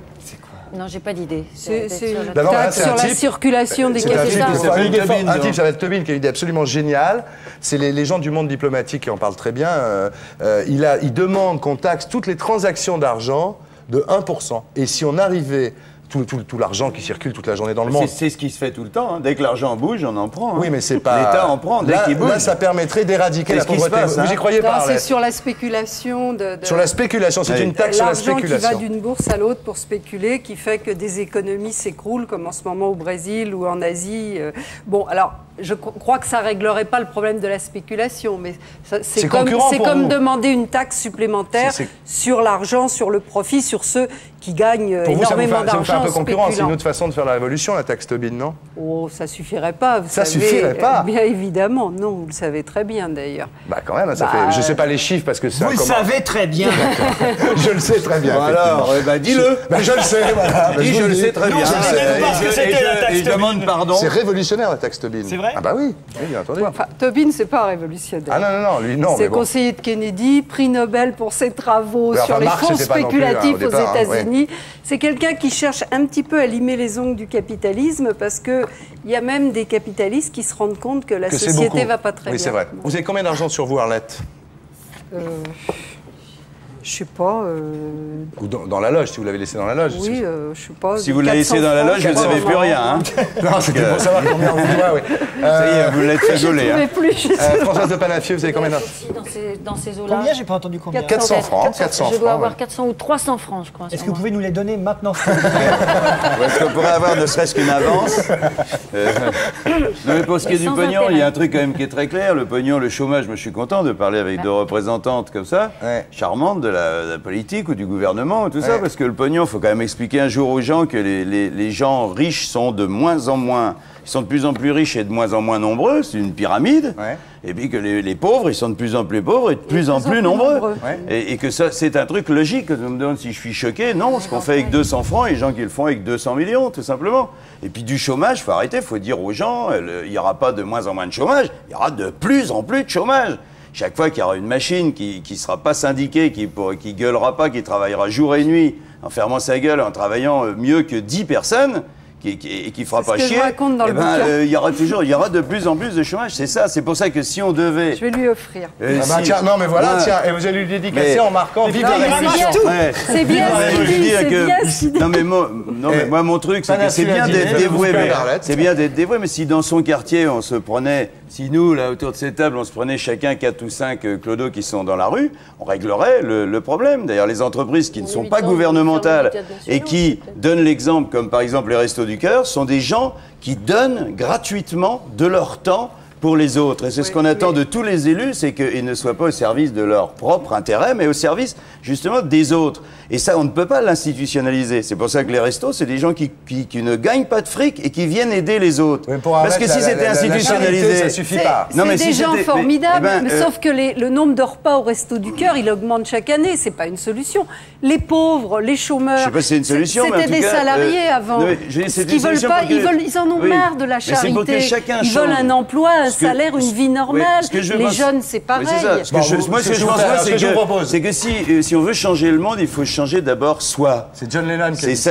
Non, j'ai pas d'idée. C'est une Ben non, là, taxe c'est un sur la type. circulation des C'est un type, capitaux. un type, ça va être Tobin, qui a une idée absolument géniale. C'est les gens du monde diplomatique qui en parlent très bien. Il demande qu'on taxe toutes les transactions d'argent de 1%. Et si on arrivait... Tout l'argent qui circule toute la journée dans le monde. C'est ce qui se fait tout le temps. Hein. Dès que l'argent bouge, on en prend. Hein. Oui, mais c'est pas... L'État en prend dès qu'il bouge. Là, ça permettrait d'éradiquer la pauvreté. Vous y croyez pas, C'est sur la spéculation Sur la spéculation, c'est une taxe sur la spéculation. L'argent qui va d'une bourse à l'autre pour spéculer, qui fait que des économies s'écroulent, comme en ce moment au Brésil ou en Asie. Bon, alors... Je crois que ça ne réglerait pas le problème de la spéculation, mais c'est comme demander une taxe supplémentaire sur l'argent, sur le profit, sur ceux qui gagnent énormément d'argent. Ça vous fait un peu concurrent, c'est une autre façon de faire la révolution, la taxe Tobin, non? Oh, ça suffirait pas, vous savez. Ça suffirait pas? Bien évidemment, non, vous le savez très bien d'ailleurs. Bah quand même, ça fait... Je ne sais pas les chiffres parce que ça... Vous le savez très bien. Je le sais très bien. Bon alors, dis-le. Je le sais, voilà. Dis, je le sais très bien. Et je demande pardon. C'est révolutionnaire la taxe Tobin. C'est vrai? Ah bah oui, bien entendu. Enfin, Tobin, c'est pas révolutionnaire. Ah non, lui non. C'est conseiller de Kennedy, prix Nobel pour ses travaux sur les Marx, fonds c'était pas non plus, spéculatifs au départ, aux États-Unis. C'est quelqu'un qui cherche un petit peu à limer les ongles du capitalisme parce que il y a même des capitalistes qui se rendent compte que la société va pas très bien. Oui, c'est vrai. Vous avez combien d'argent sur vous, Arlette? Je sais pas. Ou dans la loge, si vous l'avez laissé dans la loge. Oui, je sais pas. Si vous l'avez laissé dans la loge, vous n'avez plus rien. Hein. Non, c'était pour savoir combien on vous doit, oui. Ça y est, vous l'êtes fait gauler. Hein. Françoise de Panafieux, vous avez combien d'argent? Dans ces eaux-là. Combien? J'ai pas entendu combien. 400 francs. 400 Je dois francs, avoir 400 ou 300 francs, je crois. Est-ce que vous pouvez nous les donner maintenant? Est-ce qu'on pourrait avoir ne serait-ce qu'une avance? Non, mais pour ce qui est du pognon, il y a un truc quand même qui est très clair. Le pognon, le chômage, moi je suis content de parler avec deux représentantes comme ça, charmantes de la politique ou du gouvernement, tout ça, parce que le pognon, il faut quand même expliquer un jour aux gens que les gens riches sont de moins en moins, ils sont de plus en plus riches et de moins en moins nombreux, c'est une pyramide, et puis que les pauvres, ils sont de plus en plus pauvres et de plus en plus nombreux. Et que ça, c'est un truc logique. On me demande si je suis choqué, non, ce qu'on fait avec 200 francs, les gens qui le font avec 200 millions, tout simplement. Et puis du chômage, il faut arrêter, il faut dire aux gens, il n'y aura pas de moins en moins de chômage, il y aura de plus en plus de chômage. Chaque fois qu'il y aura une machine qui ne sera pas syndiquée, qui gueulera pas, qui travaillera jour et nuit, en fermant sa gueule, en travaillant mieux que 10 personnes, et qui fera pas chier, il y aura de plus en plus de chômage. C'est ça, c'est pour ça que si on devait... Je vais lui offrir. Tiens, non mais voilà, tiens, et vous allez lui dédicacer en marquant vive la révolution. C'est bien ce qu'il dit. Non mais moi mon truc, c'est que c'est bien d'être dévoué, mais si dans son quartier on se prenait, si nous là autour de cette table on se prenait chacun 4 ou 5 clodos qui sont dans la rue, on réglerait le problème. D'ailleurs les entreprises qui ne sont pas gouvernementales et qui donnent l'exemple, comme par exemple les Restos du Cœur, sont des gens qui donnent gratuitement de leur temps pour les autres. Et c'est ce qu'on attend de tous les élus, c'est qu'ils ne soient pas au service de leur propre intérêt, mais au service justement des autres. Et ça, on ne peut pas l'institutionnaliser. C'est pour ça que les restos, c'est des gens qui ne gagnent pas de fric et qui viennent aider les autres. Parce que si c'était institutionnalisé, ça suffit pas. C'est des gens formidables, sauf que le nombre de repas au Resto du Cœur, il augmente chaque année. C'est pas une solution. Les pauvres, les chômeurs. Je sais pas si c'est une solution, mais en tout cas, c'était des salariés avant. Ils veulent pas, ils en ont marre de la charité. Ils veulent un emploi, un salaire, une vie normale. Les jeunes, c'est pareil. Moi, ce que je pense, c'est que si on veut changer le monde, il faut changer d'abord soi. C'est John Lennon qui a dit ça.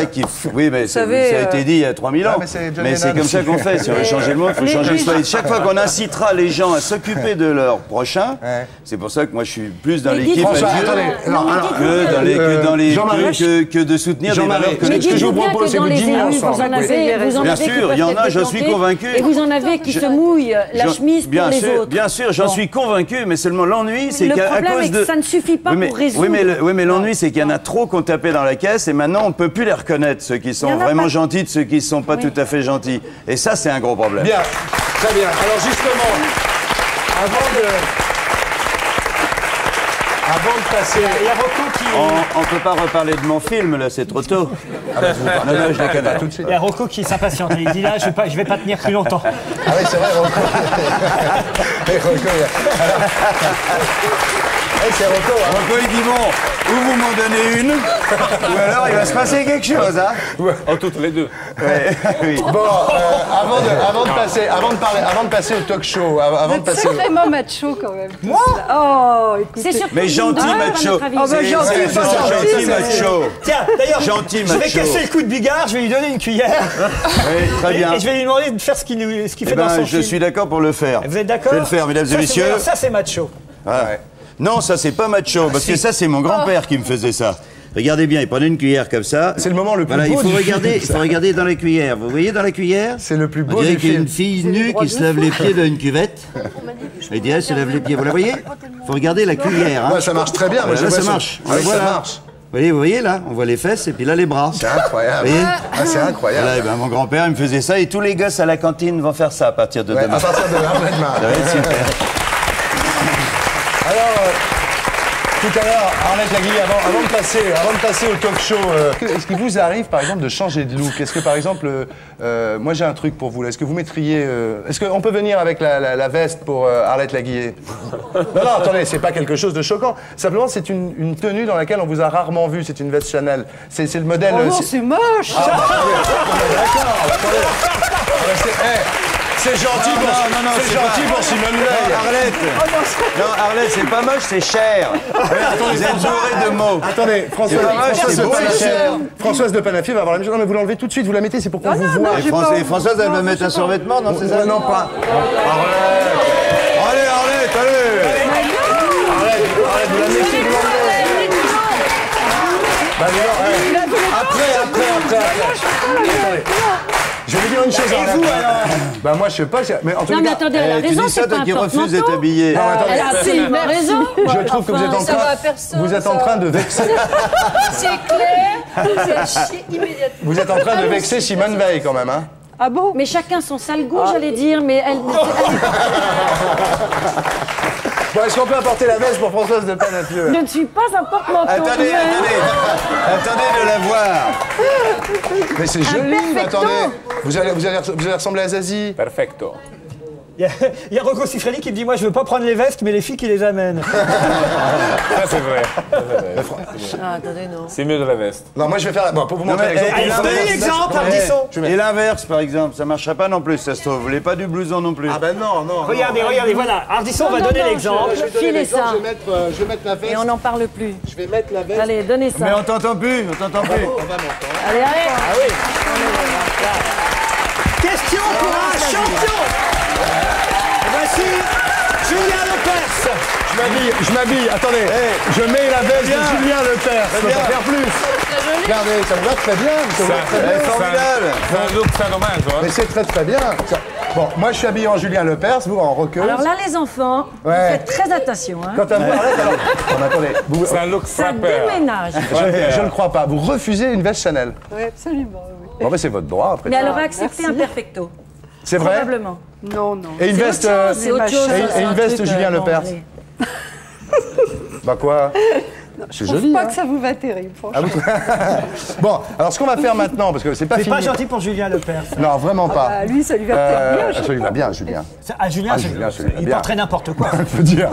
Oui, mais ça a été dit il y a 3000 ans. Mais c'est comme ça qu'on fait. Si on veut changer le monde, il faut changer soi. Et chaque fois qu'on incitera les gens à s'occuper de leur prochain, c'est pour ça que moi je suis plus dans l'équipe que de soutenir des valeurs que je vous propose, c'est que vous en avez. Bien sûr, il y en a, j'en suis convaincu. Et vous en avez qui se mouillent la chemise pour les autres. Bien sûr, j'en suis convaincu, mais seulement l'ennui, c'est qu'à cause de... Le problème est que ça ne suffit pas pour résoudre. Oui, mais l'ennui, c'est qu'il y en a trop qu'on tapait dans la caisse et maintenant on ne peut plus les reconnaître, ceux qui sont vraiment gentils de ceux qui ne sont pas tout à fait gentils. Et ça, c'est un gros problème. Bien, très bien. Alors justement, Avant de passer... Il y a Rocco qui... On peut pas reparler de mon film, là, c'est trop tôt. Ah bah, non, non, je les connais tout de suite. Il y a Rocco qui s'impatiente. Il dit là, je vais pas tenir plus longtemps. Ah oui, c'est vrai, Rocco. Et Rocco, c'est Rocco, hein. Rocco, il dit bon, ou vous m'en donnez une, ou alors il va se passer quelque chose, hein. En toutes les deux. Ouais, oui. Bon, avant de passer au talk show, avant de passer au... Sacrément macho quand même. Moi Oh, écoutez. C'est surtout Mais gentil une macho. à notre avis. Oh, bah, gentil, C'est pas gentil, gentil macho. Tiens, d'ailleurs, Gentil je vais macho. casser le coup de Bigard, je vais lui donner une cuillère. Oui, très bien. Et je vais lui demander de faire ce qu'il Eh fait dans son ben, je film. suis d'accord pour le faire. Vous êtes d'accord? Je vais le faire, mesdames et Ça, c'est- messieurs. alors, ça, c'est macho. Voilà. Non, ça c'est pas macho, parce que ça c'est mon grand-père qui me faisait ça. Regardez bien, il prenait une cuillère comme ça. C'est le moment le plus Voilà, beau il faut du regarder, film, il faut regarder dans la cuillère. Vous voyez dans la cuillère? C'est le plus beau On dirait du qu'il y a film. une fille nue qui se lave les pieds dans une cuvette. Elle dit, elle se lave les pieds. Vous la voyez? Il faut regarder la cuillère. Hein. Ouais, ça marche très bien. Moi, Voilà, je là, vois ça sur- marche. Ah oui, Voilà. ça marche. Vous voyez là? On voit les fesses et puis là les bras. C'est incroyable. Vous voyez? Ah, c'est incroyable. Voilà, et ben, mon grand-père il me faisait ça et tous les gosses à la cantine vont faire ça à partir de Ouais, demain. à partir de demain. Ça va être super. Alors, tout à l'heure, Arlette Laguille, avant de passer au talk show, est-ce qu'il vous arrive, par exemple, de changer de look? Est-ce que, par exemple, moi j'ai un truc pour vous, là. Est-ce que vous mettriez... est-ce qu'on peut venir avec la veste pour Arlette Laguille? Non, non, attendez, c'est pas quelque chose de choquant. Simplement, c'est une tenue dans laquelle on vous a rarement vu. C'est une veste Chanel. C'est le modèle... Oh non, c'est moche. D'accord, attendez. C'est gentil pour, non, c'est c'est gentil pas- pour Simone Veil. Non, Arlette. Non, Arlette, c'est pas moche, c'est cher. Vous êtes bourré de mots. Attendez, C'est pas moche, c'est beau, c'est cher. Françoise de Panafi va avoir la même chose. Non, mais vous l'enlevez tout de suite, vous la mettez, c'est pour qu'on vous voit. Et Françoise, elle va mettre un survêtement, non, c'est ça? Non, pas. Allez, Arlette, allez. Arrête, vous la mettez, vous l'enlevez. Bah, non, après. Attendez. Je vais vous dire une chose, Arlette. Bah, moi, je sais pas. Mais en tout Non, mais cas, attendez, elle a Tu raison, dis ça, c'est pas toi un qui refuses d'être porte-manteau. habillé. non, attendez. Elle a absolument raison. Je trouve que vous êtes en Ça va à train. personne, Vous êtes en ça. train de vexer. C'est clair, vous êtes chier immédiatement. Vous êtes en train de vexer Simone Veil, quand même, hein. Ah bon? Mais chacun son sale goût, j'allais dire, mais elle... Bon, est-ce qu'on peut apporter la veste pour Françoise de Panafi? Je ne suis pas un porte-manteau. Attendez de la voir. Mais c'est joli, perfecto. attendez. Vous allez ressembler à Zazie. Perfecto. Il y a Rocco Siffredi qui me dit moi je veux pas prendre les vestes mais les filles qui les amènent. Ça, c'est vrai. Ah, attendez, non. C'est mieux de la veste. Non, moi je vais faire. Bon, pour vous montrer mais, l'exemple. Allez, donnez l'exemple, Ardisson. Et l'inverse, par exemple, ça marcherait pas non plus, ça se trouve. Vous voulez pas du blouson non plus. Ah ben non, non. Regardez, voilà. Ardisson va donner l'exemple. Filez ça. Je vais mettre la veste. Et on n'en parle plus. Je vais mettre la veste. Allez, donnez ça. Mais on t'entend plus, on t'entend plus. Allez, allez. Question pour un champion. Voici Julien Lepers. Je m'habille, attendez. Je mets la veste de Julien Lepers. Je peux pas faire plus. Regardez, ça vous va très bien. Ça vous va très bien. Formidable. C'est un look sadomaso, hein. Mais c'est très très bien. Bon, moi je suis habillé en Julien Lepers, vous en roqueuse. Alors là, les enfants, Ouais. faites très attention. Hein. Quant à vous, Arlette, alors. Bon, attendez. Vous- C'est un look Ça frappeur. déménage. je ne crois pas. Vous refusez une veste Chanel. Oui, absolument. Oui. Bon, ben c'est votre droit après. Mais elle aurait accepté merci. un perfecto. C'est vrai. Probablement. Non, non. Et une C'est veste. autre chose, c'est autre chose. et c'est une un veste truc, Julien bon, Lepers. allez. Bah quoi? C'est Je trouve joli. pas hein. que ça vous va terrible, franchement. Bon, alors ce qu'on va faire maintenant, parce que c'est pas C'est fini. pas gentil pour Julien Lepers. Non, vraiment pas. Ah, lui, ça lui va peut-être bien. Ça lui va bien, Julien. Ah Julien, Julien, il bien. porterait n'importe quoi. On peut dire.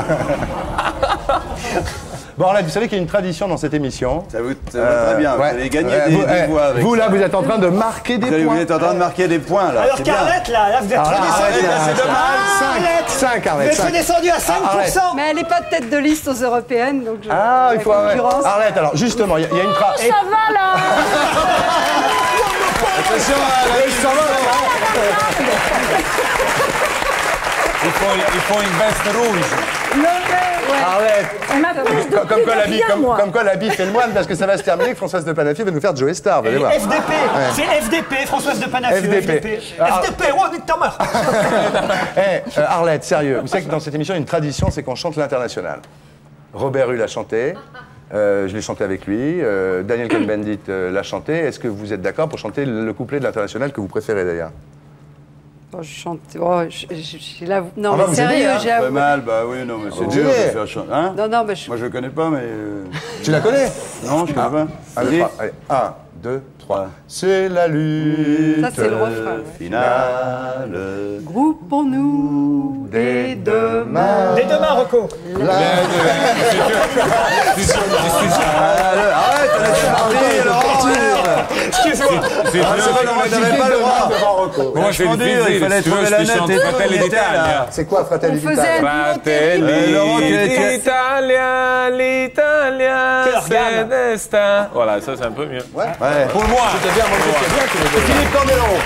Bon, là, vous savez qu'il y a une tradition dans cette émission. Ça va très bien, Ouais. vous allez gagner Ouais, des vous, voix avec vous, ça. là, vous êtes en train de marquer des Vous points. êtes en train de marquer des points, là. Alors c'est bien. qu'Arlette, là, vous êtes Alors là, redescendu. Arlette, C'est dommage. 5, Vous Arlette, êtes 5. redescendu à 5%. Mais elle n'est pas tête de liste aux européennes, donc je... Ah, il faut... la ouais. concurrence. Arlette, alors, justement, il y a une trace. Ça va là. Attention Il faut une veste rouge. Arlette, Ma couche de comme quoi l'habit fait le moine, parce que ça va se terminer que Françoise de Panafi va nous faire Joey Star, vous allez voir. FDP, c'est FDP, Françoise de Panafi. FDP. FDP, oh, on est t'en mort. Arlette, sérieux, vous savez que dans cette émission, il y a une tradition, c'est qu'on chante l'international. Robert Hue l'a chanté, je l'ai chanté avec lui, Daniel Cohn-Bendit l'a chanté. Est-ce que vous êtes d'accord pour chanter le couplet de l'international que vous préférez d'ailleurs? Oh, je chante. Oh, j'ai la... Non, Ah mais bah, vous sérieux, aimez, hein. j'ai Pas avoué. mal, bah oui, non, mais c'est Vous dur de aimez. faire chanter. Hein? Non, non, mais je... Moi, je le connais pas, mais. Tu la connais? Non, je connais pas. Allez, Vas-y. allez, 1, 2, 3. C'est la lutte Ça, c'est le refrain, ouais. Finale. Groupons-nous dès demain. Dès demain, Rocco. Arrête, on est parti, Laurent, merde. Excuse-moi. C'est on n'avait pas le droit. Moi, c'est Vachement dur, il difficile. fallait Si tu veux, trouver je la te note chante et tout, Fratelli on y était, là. d'Italia. C'est quoi, Fratelli On faisait d'Italia? Fratelli Laurent, tu- d'Italia, l'Italia, Quel organe. c'est destin. Voilà, ça c'est un peu mieux. Ouais. Pour moi. C'était bien, moi j'étais bien tous les deux. Philippe Candeloro.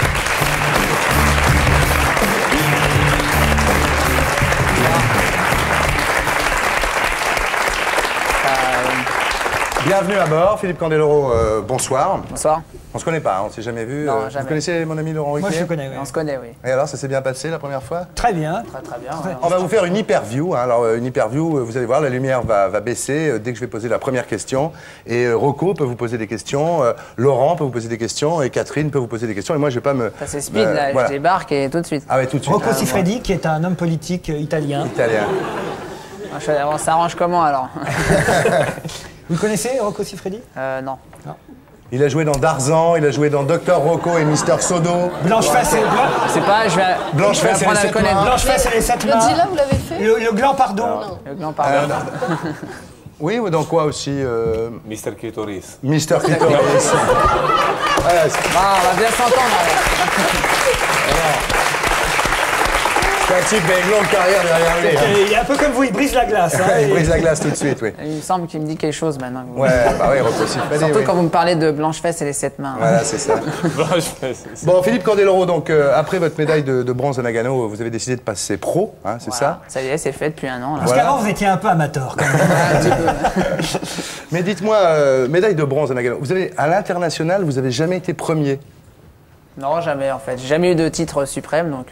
Bienvenue à bord, Philippe Candeloro, bonsoir. Bonsoir. On se connaît pas, on s'est jamais vu. Non, Vous jamais. connaissez mon ami Laurent Ruquier? Moi, je le connais, oui. On se connaît, oui. Et alors, ça s'est bien passé la première fois? Très bien. Très bien. On va vous faire une hyperview. Hein. Alors, une hyperview, vous allez voir, la lumière va baisser dès que je vais poser la première question. Et Rocco peut vous poser des questions, Laurent peut vous poser des questions, et Catherine peut vous poser des questions. Et moi, je vais pas me... Ça c'est speed, là, voilà. je débarque et tout de suite. Ah ouais, tout de suite. Rocco Siffredi, qui est un homme politique italien. Italien. On s'arrange comment alors? Vous le connaissez, Rocco Siffredi? Non. Il a joué dans Darzan, il a joué dans Dr Rocco et Mister Sodo. Blanche-Fesse et C'est pas, je vais Blanche-Fesse et apprendre les à le sept connaître. mains. Blanche-Fesse et les sept mains. Godzilla, vous l'avez fait? Le gland, pardon. Le grand pardon. Oui, ou dans quoi aussi Mr. Clitoris. Mister Clitoris. Voilà, c'est Ah, on va bien s'entendre. alors. un type avec une longue carrière derrière lui. Hein. Et il est un peu comme vous, il brise la glace. Hein, Il et- brise la glace tout de suite, oui. Il me semble qu'il me dit quelque chose maintenant. Ouais, bah oui, Rocco Siffredi, Surtout oui. quand vous me parlez de Blanche-Fesse et les sept mains. Voilà, c'est ça. Bon, Philippe Candeloro, donc après votre médaille de bronze à Nagano, vous avez décidé de passer pro, hein, c'est Voilà. ça? Ça y est, c'est fait depuis un an. Là. Parce qu'avant, vous étiez un peu amateur, quand même. Un petit peu. Mais dites-moi, médaille de bronze à Nagano, vous avez, à l'international, vous avez jamais été premier? Non, jamais en fait. J'ai jamais eu de titre suprême, donc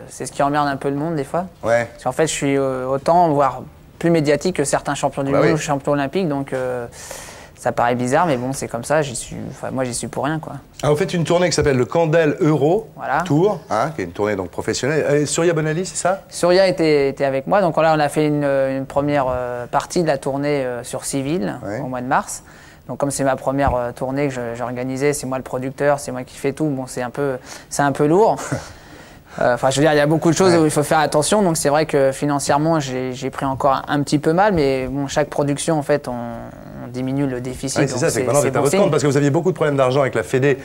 c'est ce qui emmerde un peu le monde des fois. Ouais. Parce qu'en fait, je suis autant, voire plus médiatique que certains champions du Bah monde oui. ou champions olympiques, donc ça paraît bizarre, mais bon, c'est comme ça. Moi, j'y suis pour rien, quoi. Alors, vous faites une tournée qui s'appelle le Candel Euro Voilà. Tour, hein, qui est une tournée donc professionnelle. Et Surya Bonali, c'est ça? Surya était avec moi, donc là, on a fait une première partie de la tournée sur Civil Ouais. au mois de mars. Donc comme c'est ma première tournée que j'organisais, c'est moi le producteur, c'est moi qui fais tout. Bon, c'est un peu lourd. Enfin, je veux dire, il y a beaucoup de choses où il faut faire attention. Donc c'est vrai que financièrement, j'ai pris encore un petit peu mal, mais bon, chaque production, en fait, on diminue le déficit. Oui, c'est donc ça, c'est que maintenant vous êtes à votre compte parce que vous aviez beaucoup de problèmes d'argent avec la Fédé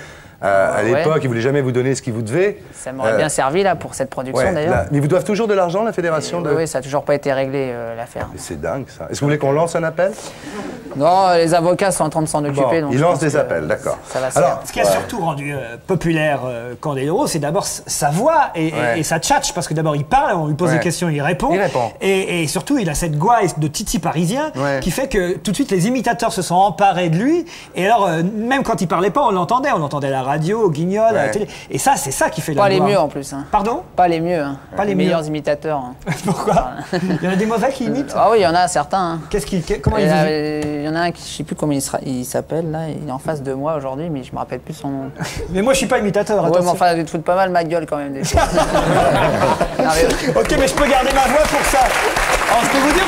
à Ouais. l'époque, ils ne voulaient jamais vous donner ce qu'ils vous devaient. Ça m'aurait bien servi là pour cette production Ouais, d'ailleurs. là, mais ils vous doivent toujours de l'argent, la fédération Oui, ça n'a toujours pas été réglé l'affaire. Mais c'est dingue ça. Est-ce que vous voulez qu'on lance un appel? Non, les avocats sont en train de s'en occuper. Bon, donc ils je lancent pense des que appels, d'accord. Ça va se Alors, faire. Ce qui a surtout rendu populaire Candeloro, c'est d'abord sa voix et sa tchatch, parce que d'abord il parle, on lui pose Ouais. des questions, il répond. Il répond. Et surtout, il a cette gouaille de Titi parisien Ouais. qui fait que tout de suite les imitateurs se sont emparés de lui. Et alors, même quand il parlait pas, on l'entendait à la radio, au Guignol, à la Ouais. télé. Et ça, c'est ça qui fait la Pas les gloire. mieux en plus. Hein. Pardon? Pas les mieux. Hein. Pas les meilleurs mieux. imitateurs. Hein. Pourquoi? Il y en a des mauvais qui imitent. Ah oui, il y en a certains. Hein. Comment Il ils y, en a, imitent? il y en a un qui, je sais plus comment il s'appelle là, il est en face de moi aujourd'hui, mais je me rappelle plus son nom. Mais moi, je suis pas imitateur. Ouais, mais attention. enfin, tu te fous pas mal ma gueule quand même des fois. Non, mais- Ok, mais je peux garder ma voix pour ça. Alors, je peux vous dire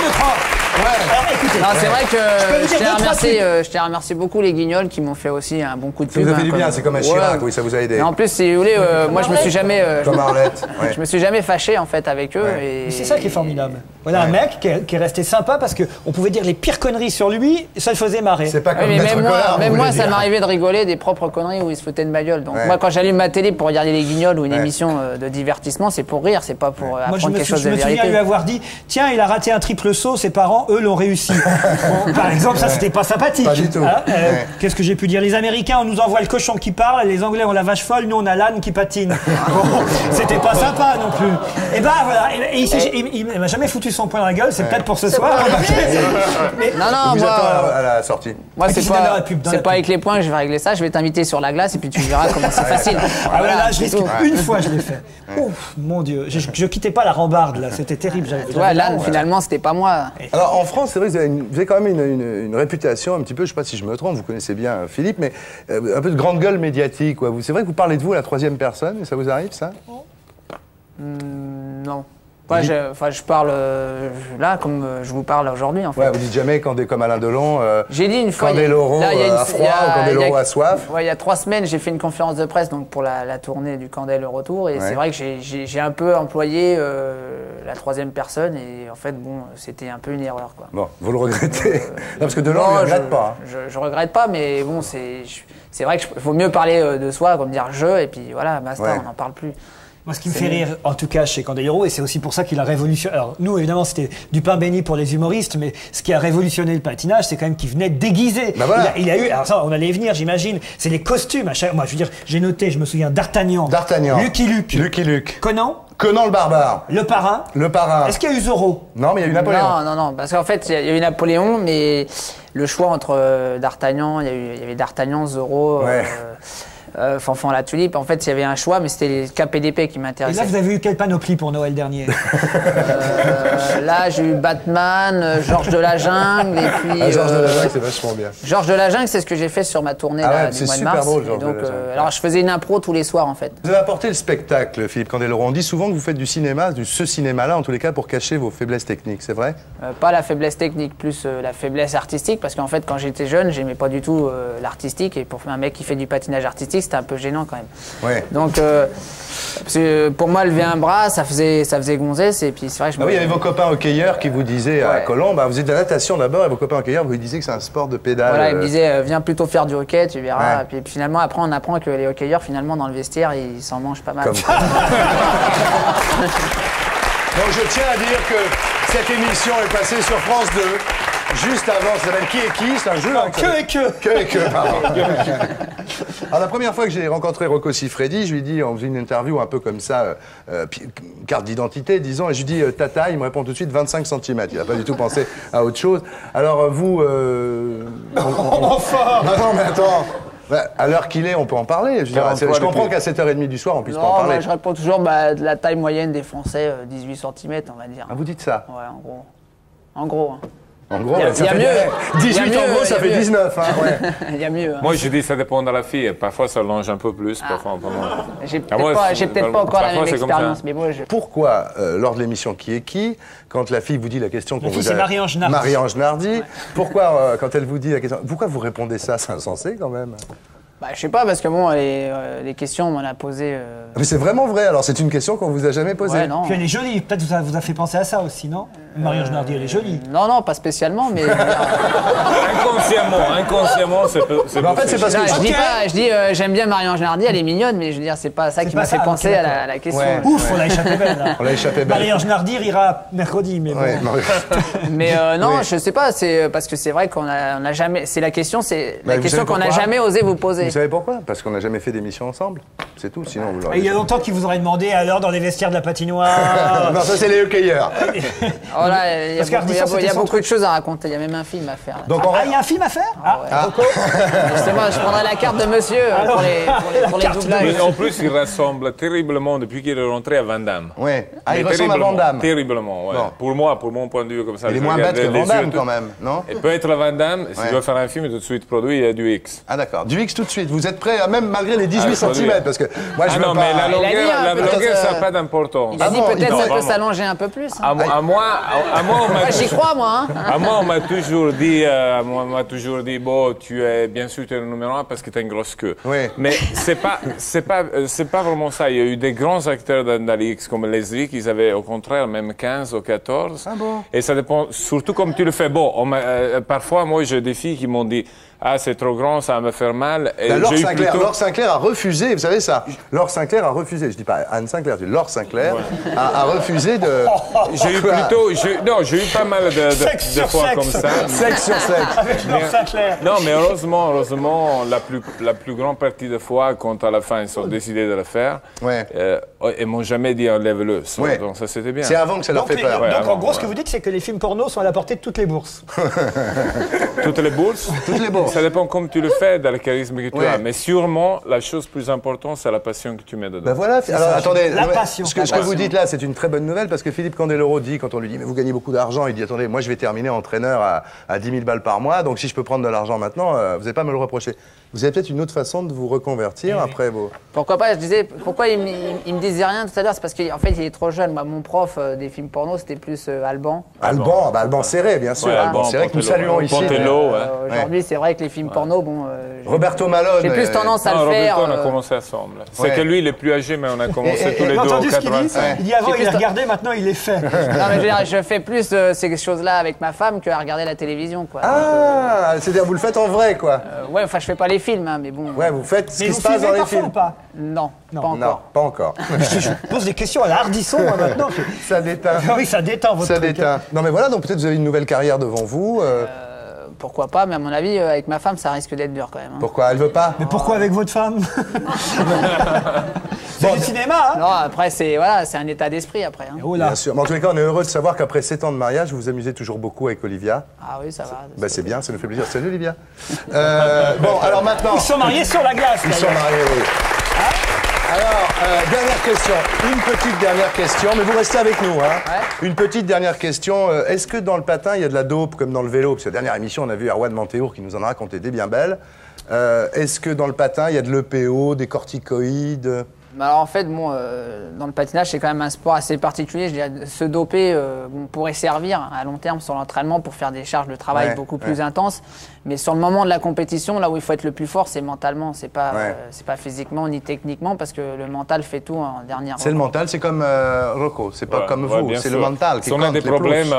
Alors, écoutez. Non, c'est vrai peux que vous je dire tiens à deux, trois remercier, je tiens à remercier beaucoup les Guignols qui m'ont fait aussi un bon coup de Ça pub. vous a fait du bien, comme- c'est comme un Ouais. Chirac, oui, ça vous a aidé. Et en plus, si vous voulez, moi je me suis jamais, Comme Arlette. Ouais. je me suis jamais fâché en fait avec eux. Ouais. Et Mais c'est ça qui est formidable. Voilà un mec qui est resté sympa parce qu'on pouvait dire les pires conneries sur lui, ça le faisait marrer. C'est pas Oui, comme mais Maître Collard, même vous moi voulez ça dire. m'arrivait de rigoler des propres conneries où ils se foutaient de ma gueule. Donc Ouais. moi quand j'allume ma télé pour regarder les Guignols ou une Ouais. émission de divertissement, c'est pour rire, c'est pas pour Moi, apprendre quelque chose je de me souviens vérité. lui avoir dit tiens, il a raté un triple saut, ses parents, eux, l'ont réussi. Bon, par exemple, ça, c'était pas sympathique. Pas du tout. Hein, Ouais. Qu'est-ce que j'ai pu dire? Les Américains, on nous envoie le cochon qui parle, les Anglais ont la vache folle, nous, on a l'âne qui patine. Bon, c'était pas sympa non plus. Et ben voilà, et il m'a jamais foutu son poing dans la gueule, c'est peut-être pour ce soir. Mais- Non, non, Il vous attend moi, à la sortie. moi Et c'est puis, dans la pas, pub, dans c'est la pas pub. avec les points que je vais régler ça. Je vais t'inviter sur la glace et puis tu verras comment c'est facile. Ah ouais, là, je c'est risque. tout. Une fois, je l'ai fait. Ouf, mon Dieu. Je quittais pas la rambarde, là. C'était terrible. Tu vois, là, finalement, c'était pas moi. Alors en France, c'est vrai que vous avez quand même une réputation un petit peu, je ne sais pas si je me trompe, vous connaissez bien Philippe, mais un peu de grande gueule médiatique. Quoi. C'est vrai que vous parlez de vous à la troisième personne, et ça vous arrive ça? Non. Je parle là comme je vous parle aujourd'hui en fait. Ouais, vous dites jamais comme Alain Delon. J'ai dit une fois. Candeloro a froid ou Candeloro a soif. Ouais, il y a 3 semaines, j'ai fait une conférence de presse donc pour la tournée du Candel le retour et c'est vrai que j'ai un peu employé la 3e personne et en fait bon, c'était un peu une erreur quoi. Bon, vous le regrettez non, parce que Delon ne regrette pas. Hein. Je regrette pas, mais bon, c'est vrai qu'il faut mieux parler de soi, comme dire je et puis voilà, basta, on n'en parle plus. Moi, ce qui me fait rire, en tout cas, chez Candeloro, et c'est aussi pour ça qu'il a révolutionné... Alors, nous, évidemment, c'était du pain béni pour les humoristes, mais ce qui a révolutionné le patinage, c'est quand même qu'il venait déguisé. Bah voilà. Il a eu... Alors ça, on allait y venir, j'imagine. C'est les costumes. Moi, je veux dire, j'ai noté, je me souviens, D'Artagnan. Lucky Luke. Conan le barbare. Le parrain. Est-ce qu'il y a eu Zorro? Non, mais il y a eu Napoléon. Non, parce qu'en fait, il y a eu Napoléon, mais le choix entre D'Artagnan, il y avait D'Artagnan, Zorro... Fanfan la Tulipe, en fait il y avait un choix mais c'était les KPDP qui m'intéressaient. Et là vous avez eu quelle panoplie pour Noël dernier? Là j'ai eu Batman, Georges de la Jungle et puis... Georges de la Jungle c'est vachement bien. Georges de la Jungle c'est ce que j'ai fait sur ma tournée du mois de mars. C'est super drôle Georges de la Jungle. Alors je faisais une impro tous les soirs en fait. Vous avez apporté le spectacle Philippe Candeloro. On dit souvent que vous faites du cinéma, ce cinéma-là en tous les cas pour cacher vos faiblesses techniques, c'est vrai? Pas la faiblesse technique, plus la faiblesse artistique parce qu'en fait quand j'étais jeune j'aimais pas du tout l'artistique et pour un mec qui fait du patinage artistique c'était un peu gênant quand même. Ouais. Donc, parce que pour moi, lever un bras, ça faisait gonzesse. Et puis c'est vrai que il y avait vos copains hockeyeurs qui vous disaient à Colombe, vous êtes de la natation d'abord, et vos copains hockeyeurs vous disaient que c'est un sport de pédale. Voilà, ils me disaient, viens plutôt faire du hockey, tu verras. Ouais. Puis finalement, après, on apprend que les hockeyeurs, finalement, dans le vestiaire, ils s'en mangent pas mal. Donc, je tiens à dire que cette émission est passée sur France 2. Juste avant, ça s'appelle Qui est qui? C'est un jeu. Pardon. Alors, la première fois que j'ai rencontré Rocco Siffredi, je lui ai dit, on faisait une interview un peu comme ça, carte d'identité, disons, et je lui ai dit, ta taille, il me répond tout de suite 25 cm. Il n'a pas du tout pensé à autre chose. Alors, vous. Enfin non, mais attends. À l'heure qu'il est, on peut en parler. Je comprends qu'à 7h30 du soir, on puisse pas en parler. Je réponds toujours de la taille moyenne des Français, 18 cm, on va dire. Ah, vous dites ça? Ouais, en gros. En gros, ça fait mieux. 18 en gros, ça fait 19. Hein, il y a mieux. Moi, je dis ça dépend de la fille. Parfois, ça longe un peu plus, parfois un peu moins. J'ai peut-être pas encore la même expérience, mais moi, Pourquoi, lors de l'émission Qui est qui, quand la fille vous dit la question qu'on vous a... c'est Marie-Ange Nardi. Marie-Ange Nardi. Pourquoi, quand elle vous dit la question... Pourquoi vous répondez ça? C'est insensé, quand même. Je sais pas, parce que bon, les questions, on m'en a posé... Mais c'est vraiment vrai, alors c'est une question qu'on vous a jamais posée. Ouais, non. Puis elle est jolie, peut-être vous a fait penser à ça aussi, non? Marie-Ange Nardi, elle est jolie. Non, pas spécialement, mais... Inconsciemment, c'est en fait, c'est parce que... Je dis, j'aime bien Marie-Ange Nardi, elle est mignonne, mais je veux dire, c'est pas ça qui m'a fait penser à la question. Ouais. Ouf, on l'a échappé belle, là. On l'a échappé belle. Marie-Ange Nardi ira mercredi, mais bon. Ouais, mais non, je sais pas, c'est parce que c'est vrai qu'on a jamais... C'est la question, qu'on n'a jamais osé vous poser. Vous savez pourquoi? Parce qu'on n'a jamais fait d'émission ensemble. C'est tout, sinon vous l'aurez... Il y a longtemps qu'ils vous auraient demandé, alors, dans les vestiaires de la patinoire... Non, ça, c'est les hockeyeurs. Il y a beaucoup de choses à raconter, il y a même un film à faire. Donc il y a un film à faire? Justement, je prendrai la carte de monsieur pour les doublages. Mais en plus, il ressemble terriblement depuis qu'il est rentré à Van Damme. Oui. Il ressemble à Van Damme. Terriblement, ouais. Bon. Pour mon point de vue comme ça. Il est moins bête que Van Damme quand même, non? Et peut-être le Van Damme, s'il doit faire un film tout de suite produit, il y a du X. Ah d'accord, du X tout de suite. Vous êtes prêt, même malgré les 18 cm, parce que moi je veux non, pas... mais la longueur, ça n'a pas d'importance. Il a dit peut-être ça peut s'allonger un peu plus. À moi, j'y crois, moi. À moi, on m'a toujours dit, bon, tu es bien sûr tu es le numéro 1 parce que tu as une grosse queue. Oui. Mais c'est pas vraiment ça. Il y a eu des grands acteurs dans les X comme Leslie, qui avaient au contraire même 15 ou 14. Ah bon? Et ça dépend, surtout comme tu le fais. Bon, parfois, moi, j'ai des filles qui m'ont dit, ah, c'est trop grand, ça va me faire mal. Et Laure Sinclair a refusé, vous savez ça? Laure Sinclair a refusé, je dis pas Anne Sinclair, je dis Laure Sinclair a refusé de... J'ai eu pas mal de fois comme ça. Sexe sur sexe. Avec Laure Sinclair. Non, mais heureusement, la plus grande partie des fois, quand à la fin ils sont décidés de le faire, ils m'ont jamais dit enlève-le. Ouais. Donc ça c'était bien. C'est avant que ça leur fait peur. Donc en gros, ce que vous dites, c'est que les films porno sont à la portée de toutes les bourses. Toutes les bourses? Toutes les bourses. Ça dépend comme tu le fais, dans le charisme que tu as. Mais sûrement, la chose plus importante, c'est la passion que tu mets dedans. Ben voilà. Alors attendez, la passion. Ce que vous dites là, c'est une très bonne nouvelle parce que Philippe Candeloro dit, quand on lui dit mais vous gagnez beaucoup d'argent, il dit attendez, moi je vais terminer entraîneur à 10 000 balles par mois, donc si je peux prendre de l'argent maintenant, vous n'allez pas me le reprocher. Vous avez peut-être une autre façon de vous reconvertir après vos... Pourquoi pas, je disais, pourquoi il me disait rien tout à l'heure, c'est parce qu'en fait il est trop jeune. Moi, mon prof des films porno, c'était plus Alban. Alban Serré, bien sûr. Ouais, Alban Serré que nous saluons ici. Aujourd'hui, c'est vrai que les films porno, bon... Roberto Malone. J'ai plus tendance à le faire. Roberto, on a commencé ensemble. C'est que lui, il est plus âgé, mais on a commencé tous les deux en 85. Il dit avant, il a regardé, maintenant, il est fait. Non, mais je veux dire, je fais plus ces choses-là avec ma femme qu'à regarder la télévision, quoi. Ah, c'est-à-dire vous le faites en vrai, quoi. Ouais, enfin, je fais pas les films, hein, mais bon... Ouais, vous faites ce qui se passe dans les films. Ou pas? Non, pas encore. Non, pas encore. Je pose des questions à la Hardisson, moi, maintenant. Ça déteint. Oui, ça détend votre truc. Non, mais voilà, donc peut-être vous avez une nouvelle carrière devant vous. Pourquoi pas, mais à mon avis, avec ma femme, ça risque d'être dur quand même. Hein. Pourquoi? Elle veut pas? Mais pourquoi avec votre femme? C'est du cinéma, hein? Non, après, c'est un état d'esprit, après. Hein. Oh là. Bien sûr. Mais en tous les cas, on est heureux de savoir qu'après 7 ans de mariage, vous vous amusez toujours beaucoup avec Olivia. Ah oui, ça va. Bah, c'est bien, ça nous fait plaisir. Salut, Olivia. Bon, alors maintenant... Ils sont mariés sur la glace. Ils sont mariés, oui. Alors, dernière question. Une petite dernière question, mais vous restez avec nous. Hein. Ouais. Une petite dernière question. Est-ce que dans le patin, il y a de la dope comme dans le vélo? Parce que la dernière émission, on a vu Erwan Manteour qui nous en a raconté des bien belles. Est-ce que dans le patin, il y a de l'EPO, des corticoïdes? Alors en fait, bon, dans le patinage, c'est quand même un sport assez particulier. Je dirais, se doper pourrait servir à long terme sur l'entraînement pour faire des charges de travail beaucoup plus intenses. Mais sur le moment de la compétition, là où il faut être le plus fort, c'est mentalement. C'est pas physiquement ni techniquement, parce que le mental fait tout en dernière. C'est le mental, c'est comme Rocco, c'est pas comme vous, c'est le mental qui compte. Si on a des problèmes,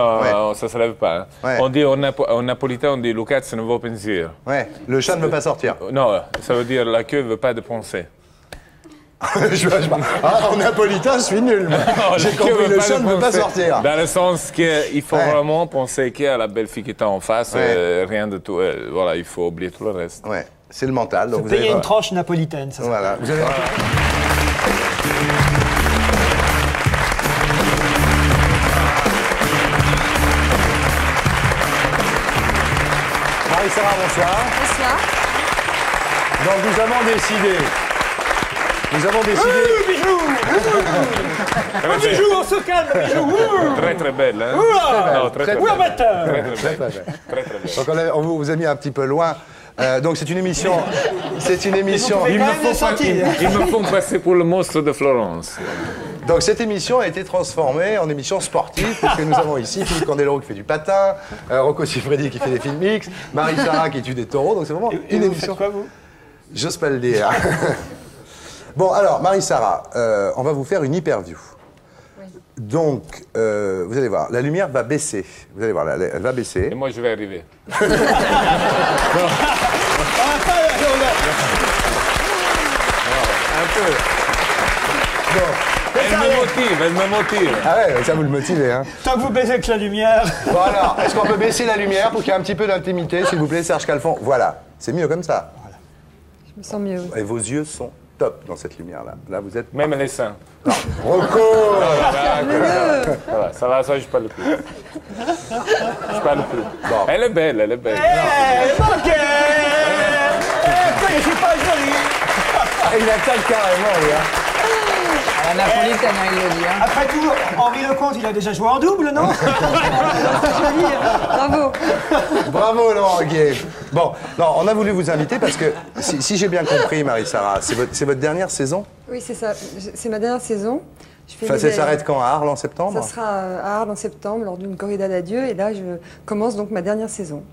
ça se lève pas. Ouais. On dit en napolitain, on dit "le cazzo non vuol pensiero". Ouais, le chat ne veut pas sortir. Non, ça veut dire la queue ne veut pas de penser. En napolitain, je suis nul. J'ai compris, le chat ne veut pas sortir. Dans le sens qu'il faut vraiment penser qu'il y a la belle fille qui est en face, rien de tout. Voilà, il faut oublier tout le reste. Ouais, c'est le mental. Donc vous payer une tranche napolitaine, ça. Voilà. Vous avez... Marie-Sarah, bonsoir. Bonsoir. Donc nous avons décidé. Bijou, on se calme, Bijou. Très très belle, hein? Non, très belle. Donc on vous a mis un petit peu loin. Donc c'est une émission. Ils me font passer pour le monstre de Florence. Donc cette émission a été transformée en émission sportive, puisque nous avons ici Philippe Candeloro qui fait du patin, Rocco Siffredi qui fait des films mixtes, Marie-Sarah qui tue des taureaux. Donc c'est vraiment une émission. Vous faites quoi, vous? J'ose pas le dire. Bon, alors, Marie-Sarah, on va vous faire une hyperview. Oui. Donc, vous allez voir, la lumière va baisser. Vous allez voir, elle va baisser. Et moi, je vais arriver. Un peu. Bon. Elle me motive. Ah ouais, ça vous le motivez, hein. Tant que vous baissez avec la lumière. Bon alors, est-ce qu'on peut baisser la lumière pour qu'il y ait un petit peu d'intimité, s'il vous plaît, Serge Calfon? Voilà, c'est mieux comme ça. Voilà. Je me sens mieux. Et vos yeux sont top dans cette lumière-là. Là, vous êtes... Même les seins. Non. Rocco. Ça va, ça, je parle plus. Je parle plus. Bon. Elle est belle, elle est belle. Je suis pas joli. Il attaque carrément, lui, hein. À la napolitaine, il le dit. Hein. Après tout, Henri Lecomte, il a déjà joué en double, non? Bravo. Bravo, Laurent Guillet. Bon, non, on a voulu vous inviter parce que, si j'ai bien compris, Marie-Sarah, c'est votre dernière saison? Oui, c'est ça. C'est ma dernière saison. Ça s'arrête quand? À Arles en septembre? Ça sera à Arles en septembre, lors d'une corrida d'adieu. Et là, je commence donc ma dernière saison.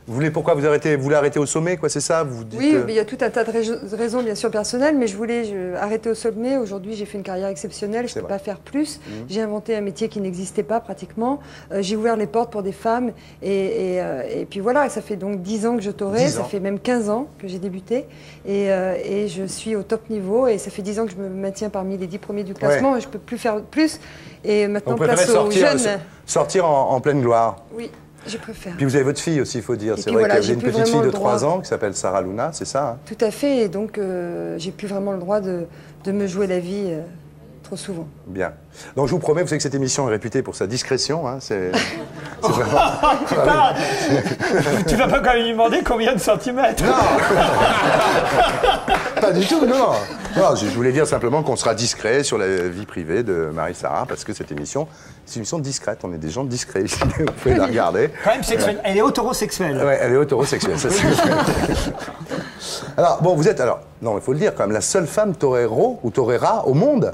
Vous voulez pourquoi vous voulez arrêter au sommet, quoi, c'est ça? Vous dites, oui, il y a tout un tas de raisons, bien sûr, personnelles, mais je voulais arrêter au sommet. Aujourd'hui, j'ai fait une carrière exceptionnelle, je ne peux pas faire plus. J'ai inventé un métier qui n'existait pas pratiquement. J'ai ouvert les portes pour des femmes. Et puis voilà, ça fait donc 10 ans que je taurais, ça fait même 15 ans que j'ai débuté. Et je suis au top niveau, et ça fait 10 ans que je me maintiens parmi les 10 premiers du classement, et je ne peux plus faire plus. Et maintenant, place aux jeunes. Sortir en pleine gloire. Oui. Je préfère. Puis vous avez votre fille aussi, il faut dire. C'est vrai que vous avez une petite fille de 3 ans qui s'appelle Sarah Luna, c'est ça, hein? Tout à fait, et donc j'ai plus vraiment le droit de me jouer la vie trop souvent. Bien. Donc je vous promets, vous savez que cette émission est réputée pour sa discrétion, hein, c'est vraiment... Tu vas pas quand même lui demander combien de centimètres? Non. Pas du tout, non. Non, je voulais dire simplement qu'on sera discret sur la vie privée de Marie-Sarah, parce que cette émission, c'est une émission discrète. On est des gens discrets ici. Vous pouvez la regarder. Quand même sexuelle. Elle est hétérosexuelle. Ouais, elle est hétérosexuelle, ça c'est Alors, bon, vous êtes, non, il faut le dire quand même, la seule femme torero ou torera au monde.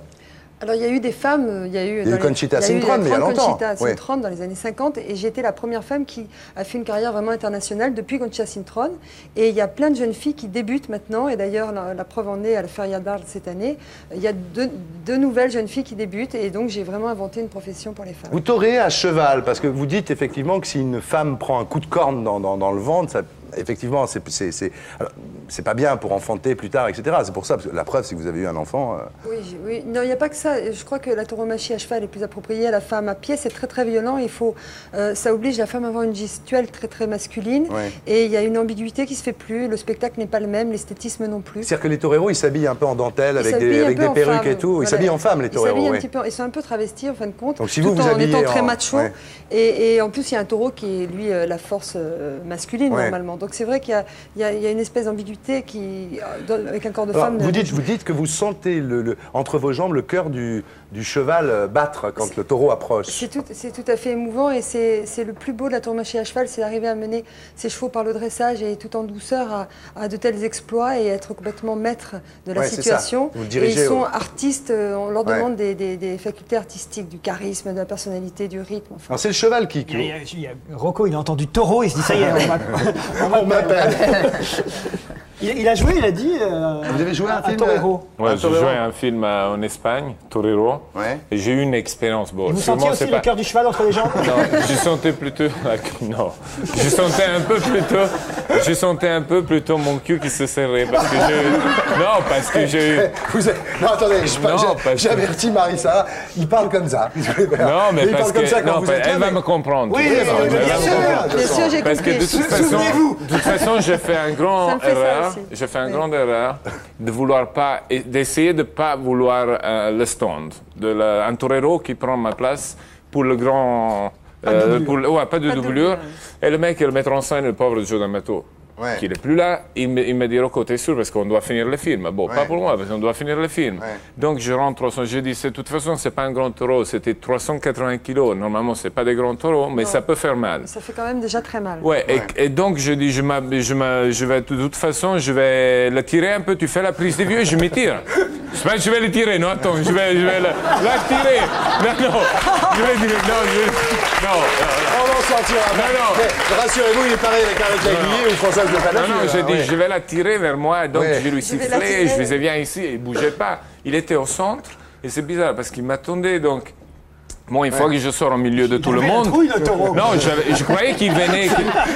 Alors, il y a eu des femmes, il y a eu Conchita Sintron, mais il y a longtemps. Conchita Sintron dans les années 50, et j'ai été la première femme qui a fait une carrière vraiment internationale depuis Conchita Sintron. Et il y a plein de jeunes filles qui débutent maintenant, et d'ailleurs, la preuve en est à la Feria d'Arles cette année. Il y a deux nouvelles jeunes filles qui débutent, et donc j'ai vraiment inventé une profession pour les femmes. Vous toréez à cheval, parce que vous dites effectivement que si une femme prend un coup de corne dans le ventre, ça... Effectivement, c'est pas bien pour enfanter plus tard, etc. C'est pour ça, parce que la preuve, c'est que vous avez eu un enfant. Oui, non, il n'y a pas que ça. Je crois que la tauromachie à cheval est plus appropriée à la femme à pied. C'est très très violent. Ça oblige la femme à avoir une gestuelle très très masculine. Ouais. Et il y a une ambiguïté qui se fait plus. Le spectacle n'est pas le même, l'esthétisme non plus. C'est-à-dire que les toreros, ils s'habillent un peu en dentelle, avec des perruques et tout. Ils s'habillent en femme, les toreros. Ils sont un peu travestis en fin de compte. Donc si vous en étant très macho. Ouais. Et en plus, il y a un taureau qui est lui la force masculine normalement. Donc c'est vrai qu'il y a une espèce d'ambiguïté avec un corps de femme. Vous dites que vous sentez entre vos jambes le cœur du cheval battre quand le taureau approche. C'est tout à fait émouvant, et c'est le plus beau de la tauromachie à cheval, c'est d'arriver à mener ses chevaux par le dressage et tout en douceur à de tels exploits et être complètement maître de la situation. Et ils sont artistes, on leur demande des facultés artistiques, du charisme, de la personnalité, du rythme. Enfin. C'est le cheval qui... Rocco, il a entendu taureau, il se dit ça y est, on m'appelle. Il a joué, il a dit. Vous avez joué un film Torero. Ouais, j'ai joué un film en Espagne, Torero. Ouais. Et j'ai eu une expérience. Bon, vous sentiez aussi le cœur du cheval entre les jambes? Non, je sentais plutôt. Non, je sentais un peu plutôt mon cul qui se serrait parce que parce que j'ai eu. Non, attendez, j'avertis Marie-Sarah, il parle comme ça. Non, mais parce que elle va me comprendre. Oui, bien sûr, j'ai compris. Parce que de toute façon, j'ai fait un grand erreur. J'ai fait une grande erreur d'essayer de ne pas vouloir le stand. Un torero qui prend ma place pour le grand... pas de doublure. Et le mec, le metteur en scène, le pauvre Joe D'Amato, qui n'est plus là, il me dit Rocco, t'es sûr parce qu'on doit finir le film. Bon, pas pour moi, parce qu'on doit finir le film. Donc je rentre, je dis, de toute façon, c'est pas un grand taureau, c'était 380 kilos. Normalement, c'est pas des grands taureaux, mais ça peut faire mal. Ça fait quand même déjà très mal. Et donc je dis, je vais, de toute façon, je vais le tirer un peu, tu fais la prise de vue et je m'y tire. C'est pas que je vais le tirer, non, attends, je vais la tirer. Non, je vais dire, non. On en sortira. Non. Rassurez-vous, il est pareil avec Arlette Laguiller ou Françoise de Panache. Non, j'ai dit, je vais la tirer vers moi, donc je lui sifflais, je lui disais, viens ici, et il ne bougeait pas. Il était au centre, et c'est bizarre, parce qu'il m'attendait, donc... Bon, une fois que je sors au milieu de tout le monde... Non, je croyais qu'il venait...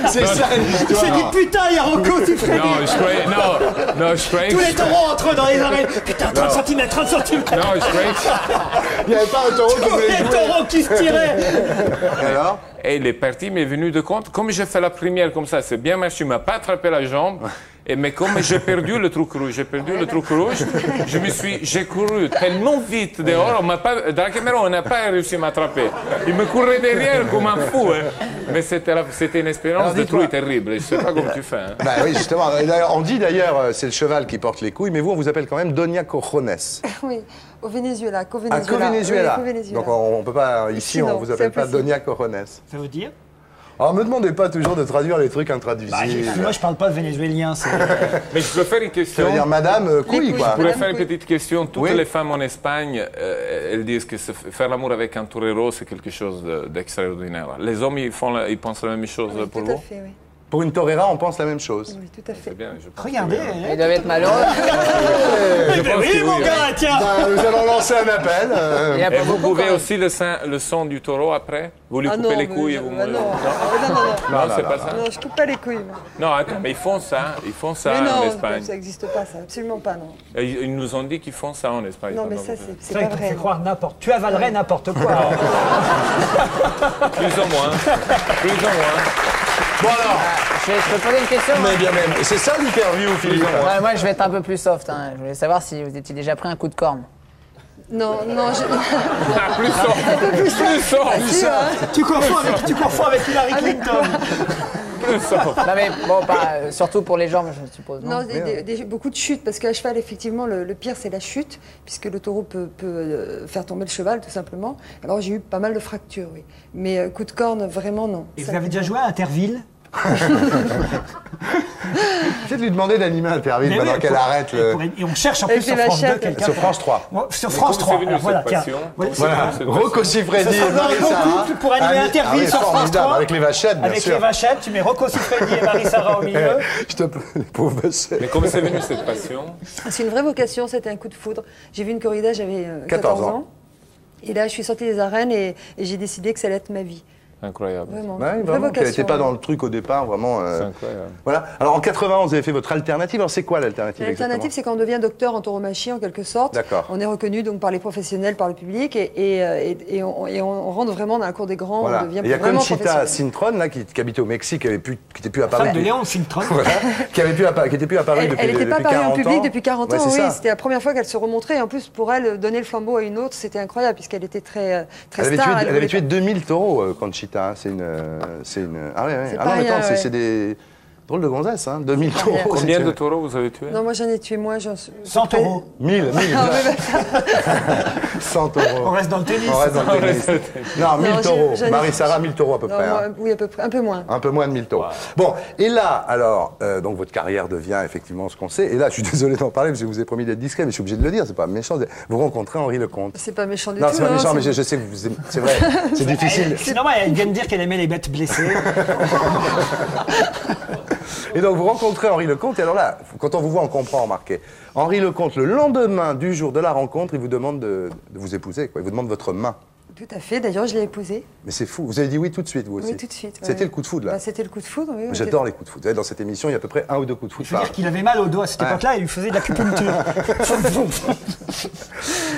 C'est ça l'histoire. J'ai dit, putain, il y a Rocco, tu fais... Non, je croyais... Tous les taureaux entrent dans les arènes. Putain, 30 cm, 30 cm. Non, je croyais que... Il n'y avait pas un taureau qui voulait jouer. Tous les taureaux qui se tiraient. Et alors? Et il est parti, mais venu de compte, comme j'ai fait la première comme ça, c'est bien marché, il ne m'a pas attrapé la jambe. Mais comme j'ai perdu le truc rouge, j'ai couru tellement vite dehors, dans la caméra, on n'a pas réussi à m'attraper. Il me courait derrière comme un fou. Mais c'était une expérience de trouille terrible. Je ne sais pas comment tu fais. Bah oui, justement. On dit d'ailleurs, c'est le cheval qui porte les couilles, mais vous, on vous appelle quand même Doña Cojones. Oui, au Venezuela. Venezuela. Donc on ne peut pas, ici, on ne vous appelle pas Doña Cojones. Ça veut dire? Alors, me demandez pas toujours de traduire les trucs intraduisibles. Moi, je parle pas de vénézuélien. Mais je peux faire une question. Ça veut dire Madame Couille, quoi. Je pourrais faire une petite question. Toutes les femmes en Espagne, elles disent que faire l'amour avec un torero, c'est quelque chose d'extraordinaire. Les hommes, ils pensent la même chose pour vous? Tout à fait, oui. Pour une torera, on pense la même chose. Oui, tout à fait. Bien, regardez. Il doit être malheureux. Oui, mon gars, tiens. Nous allons lancer un appel. Et vous pouvez aussi le sang du taureau après? Vous lui coupez les couilles et vous mangez? Non, c'est pas ça. Non, je coupe pas les couilles. Non, attends, mais ils font ça en Espagne. Non, ça n'existe pas, ça. Absolument pas, non. Ils nous ont dit qu'ils font ça en Espagne. Non, mais ça, c'est pas vrai. Croire n'importe. Tu avalerais n'importe quoi. Plus ou moins. Bon alors, je peux poser une question? Mais bien même. C'est ça l'interview, Philippe? Moi, je vais être un peu plus soft. Je voulais savoir si vous étiez déjà pris un coup de corne. Non, plus soft. Tu confonds avec Hillary Clinton. Non mais bon, surtout pour les jambes, je suppose. Non, beaucoup de chutes, parce qu'à cheval, effectivement, le pire, c'est la chute, puisque le taureau peut faire tomber le cheval, tout simplement. Alors j'ai eu pas mal de fractures, oui. Mais coup de corne, vraiment, non. Et vous avez déjà joué à Interville? Peut-être lui demander d'animer Interville pendant qu'elle arrête. Et on cherche en plus sur France 2 quelqu'un. Sur France 3. Sur France 3. Voilà, tiens. Voilà. Rocco Siffredi et Marie-Sarah. Pour animer Interville sur France 3. Avec les vachettes, bien sûr. Avec les vachettes, tu mets Rocco Siffredi et Marie-Sarah au milieu. Je te plaît, les pauvres vachettes. Mais comment c'est venu cette passion? C'est une vraie vocation, c'était un coup de foudre. J'ai vu une corrida, j'avais 14 ans. Et là, je suis sortie des arènes et j'ai décidé que ça allait être ma vie. Incroyable. Vraiment. Ouais, vraiment qu'elle n'était pas dans le truc au départ, vraiment. C'est incroyable. Voilà. Alors en 91, vous avez fait votre alternative. Alors c'est quoi l'alternative? L'alternative, c'est quand on devient docteur en tauromachie, en quelque sorte. D'accord. On est reconnu donc par les professionnels, par le public, et on rentre vraiment dans la cour des grands. Voilà. On devient Il y a vraiment Conchita Cintron là, qui habitait au Mexique, qui n'était plus apparue. Femme de Léon Cintron. Voilà. qui n'était plus apparue depuis 40 ans. Elle n'était pas apparue en public depuis 40 ans, oui. Ça. C'était la première fois qu'elle se remontrait. Et en plus, pour elle, donner le flambeau à une autre, c'était incroyable, puisqu'elle était très star. Elle avait tué 2000 taureaux, Conchita. C'est une. Ah ouais. Ah non, mais attends, c'est des drôles de gonzesses, hein. 2000 taureaux. Combien de taureaux vous avez tués? Non, moi j'en ai tué moins. 100 taureaux. 1000. 100 taureaux. On reste dans le tennis. Non, 1000 taureaux. Marie-Sarah, 1000 taureaux à peu près. Oui, à peu près. Un peu moins. Un peu moins de 1000 taureaux. Bon, et là, alors, donc votre carrière devient effectivement ce qu'on sait. Et là, je suis désolé d'en parler parce que je vous ai promis d'être discret, mais je suis obligé de le dire, c'est pas méchant. Vous rencontrez Henri Lecomte. C'est pas méchant du tout. Non, c'est pas méchant, mais je sais que c'est vrai. C'est difficile. C'est normal, elle vient de dire qu'elle aimait les bêtes blessées. Et donc vous rencontrez Henri Lecomte, et alors là, quand on vous voit, on comprend, remarquez. Henri Lecomte, le lendemain du jour de la rencontre, il vous demande de vous épouser, quoi. Il vous demande votre main. Tout à fait, d'ailleurs je l'ai épousé. Mais c'est fou, vous avez dit oui tout de suite, vous aussi? Oui, tout de suite. C'était le coup de foudre, là? C'était le coup de foudre, oui. J'adore les coups de foudre. Vous savez, dans cette émission, il y a à peu près 1 ou 2 coups de foudre. Je veux dire qu'il avait mal au dos à cette époque-là, et il lui faisait de l'acupuncture.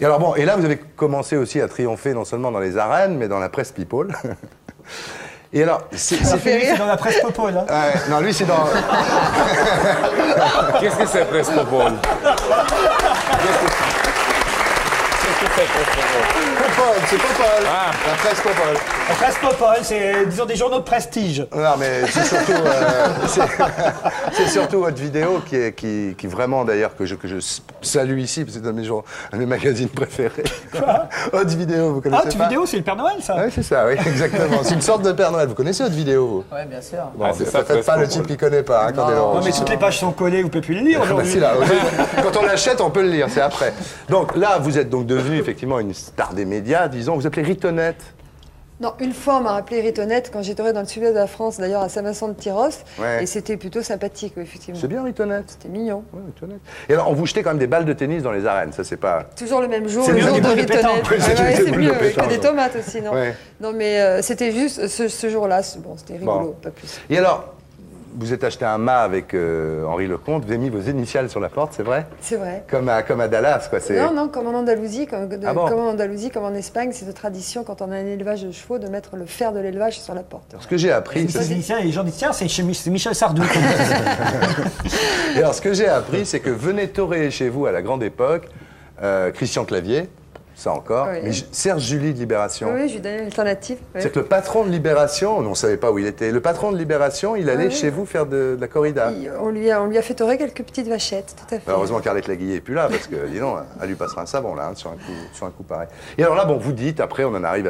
Et alors bon, et là vous avez commencé aussi à triompher non seulement dans les arènes, mais dans la presse people. Et alors, c'est dans la presse people, hein. Non, lui, c'est dans... Qu'est-ce que c'est presse people? Popol, c'est Popol. Ah. La presse Popol. La presse Popol, c'est, disons, des journaux de prestige. Non, mais c'est surtout, c'est surtout votre vidéo qui vraiment, d'ailleurs, que je salue ici, parce que c'est un de mes magazines préférés. Quoi? Haute Vidéo, vous connaissez pas? Haute Vidéo, c'est le Père Noël, ça? Oui, c'est ça, oui, exactement. C'est une sorte de Père Noël. Vous connaissez Haute Vidéo, vous? Oui, bien sûr. Bon, faites pas le type qui connaît pas, hein, quand Non, mais toutes les pages sont collées, vous ne pouvez plus les lire aujourd'hui. Si, là, quand on l'achète, on peut le lire, c'est après. Donc là, vous êtes donc devenu effectivement une star des médias, disons. Vous appelez Ritonette. Non, une fois on m'a rappelé Ritonette quand j'étais dans le sud-est de la France, d'ailleurs à Saint-Vincent-de-Tyros, Ouais. et c'était plutôt sympathique, oui, effectivement. C'est bien Ritonette. C'était mignon. Ouais, Ritonette. Et alors, on vous jetait quand même des balles de tennis dans les arènes, ça c'est pas... Toujours le même jour, C'est le mieux jour que de des boules de Ritonette. pétanque. C'est boules mieux, de oui, pétanque. que des tomates aussi, non? Ouais. Non, mais c'était juste ce jour-là, bon, c'était rigolo, Bon. pas plus. Et alors, vous êtes acheté un mât avec Henri Lecomte, vous avez mis vos initiales sur la porte, c'est vrai? C'est vrai. Comme à Dallas, quoi. Non, comme en Andalousie, comme en Andalousie, comme en Espagne, c'est de tradition, quand on a un élevage de chevaux, de mettre le fer de l'élevage sur la porte. Ce que j'ai appris... Les gens disent, tiens, c'est Michel Sardou. Et alors, ce que j'ai appris, c'est que venait toréer chez vous à la grande époque Christian Clavier, ça encore, Oui. mais Serge Julie de Libération. Oui, je lui donnais une alternative. Oui. C'est-à-dire que le patron de Libération, on ne savait pas où il était, le patron de Libération, il allait Oui. chez vous faire de la corrida. On lui a fait torer quelques petites vachettes, tout à fait. Heureusement qu'Arlette Laguillet n'est plus là, parce que, dis donc, elle lui passera un savon, là, hein, sur un coup pareil. Et alors là, bon, vous dites, après, on en arrive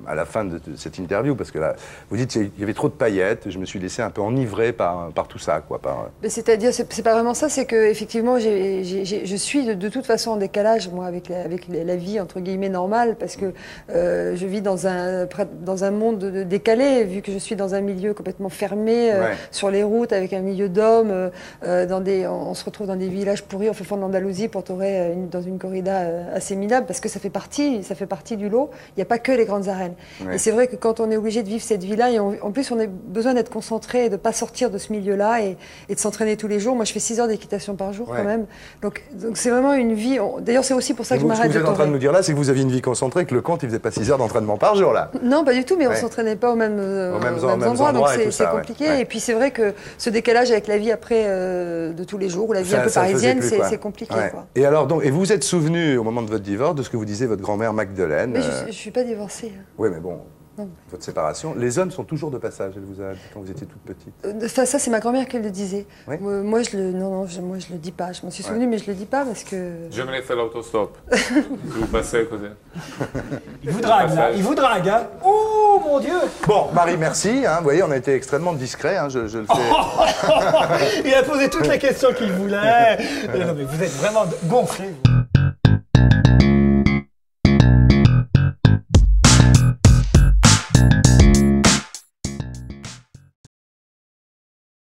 à la fin de cette interview, parce que là, vous dites qu'il y avait trop de paillettes, je me suis laissé un peu enivrer par tout ça, quoi. C'est-à-dire, c'est pas vraiment ça, c'est que effectivement, je suis de toute façon en décalage, moi, avec la vie, entre guillemets, normale, parce que je vis dans un monde décalé, vu que je suis dans un milieu complètement fermé, sur les routes, avec un milieu d'hommes, on se retrouve dans des villages pourris, on fait fond de l'Andalousie pour torer dans une corrida assez minable, parce que ça fait partie du lot. Il n'y a pas que les grandes arènes. Ouais. Et c'est vrai que quand on est obligé de vivre cette vie-là, et en plus on a besoin d'être concentré et de ne pas sortir de ce milieu-là et de s'entraîner tous les jours. Moi, je fais 6 heures d'équitation par jour quand même. Donc c'est vraiment une vie. D'ailleurs, c'est aussi pour ça que je m'arrête de torer. Ce que vous êtes en train de nous dire là, c'est que vous aviez une vie concentrée, que Lecomte, il faisait pas 6 heures d'entraînement par jour, là. Non, pas du tout, mais on s'entraînait pas aux mêmes endroits, donc c'est compliqué. Ouais. Et puis c'est vrai que ce décalage avec la vie après de tous les jours, ou la vie un peu parisienne, c'est compliqué. Ouais. Quoi. Et alors, donc, et vous vous êtes souvenu au moment de votre divorce de ce que vous disait votre grand-mère Magdeleine. Mais je suis pas divorcée. Oui, mais bon. votre séparation. Les hommes sont toujours de passage, elle vous a dit quand vous étiez toute petite. Ça c'est ma grand-mère qui le disait. Oui. Moi je le dis pas. Je m'en suis souvenu, mais je le dis pas parce que. J'aimerais faire l'autostop. Vous passez à côté. Il vous drague, là. Il vous drague, hein. Oh mon Dieu. Bon, Marie, merci. Hein. Vous voyez, on a été extrêmement discret. Hein. Je le fais. Il a posé toutes les questions qu'il voulait. Non, mais vous êtes vraiment gonflé.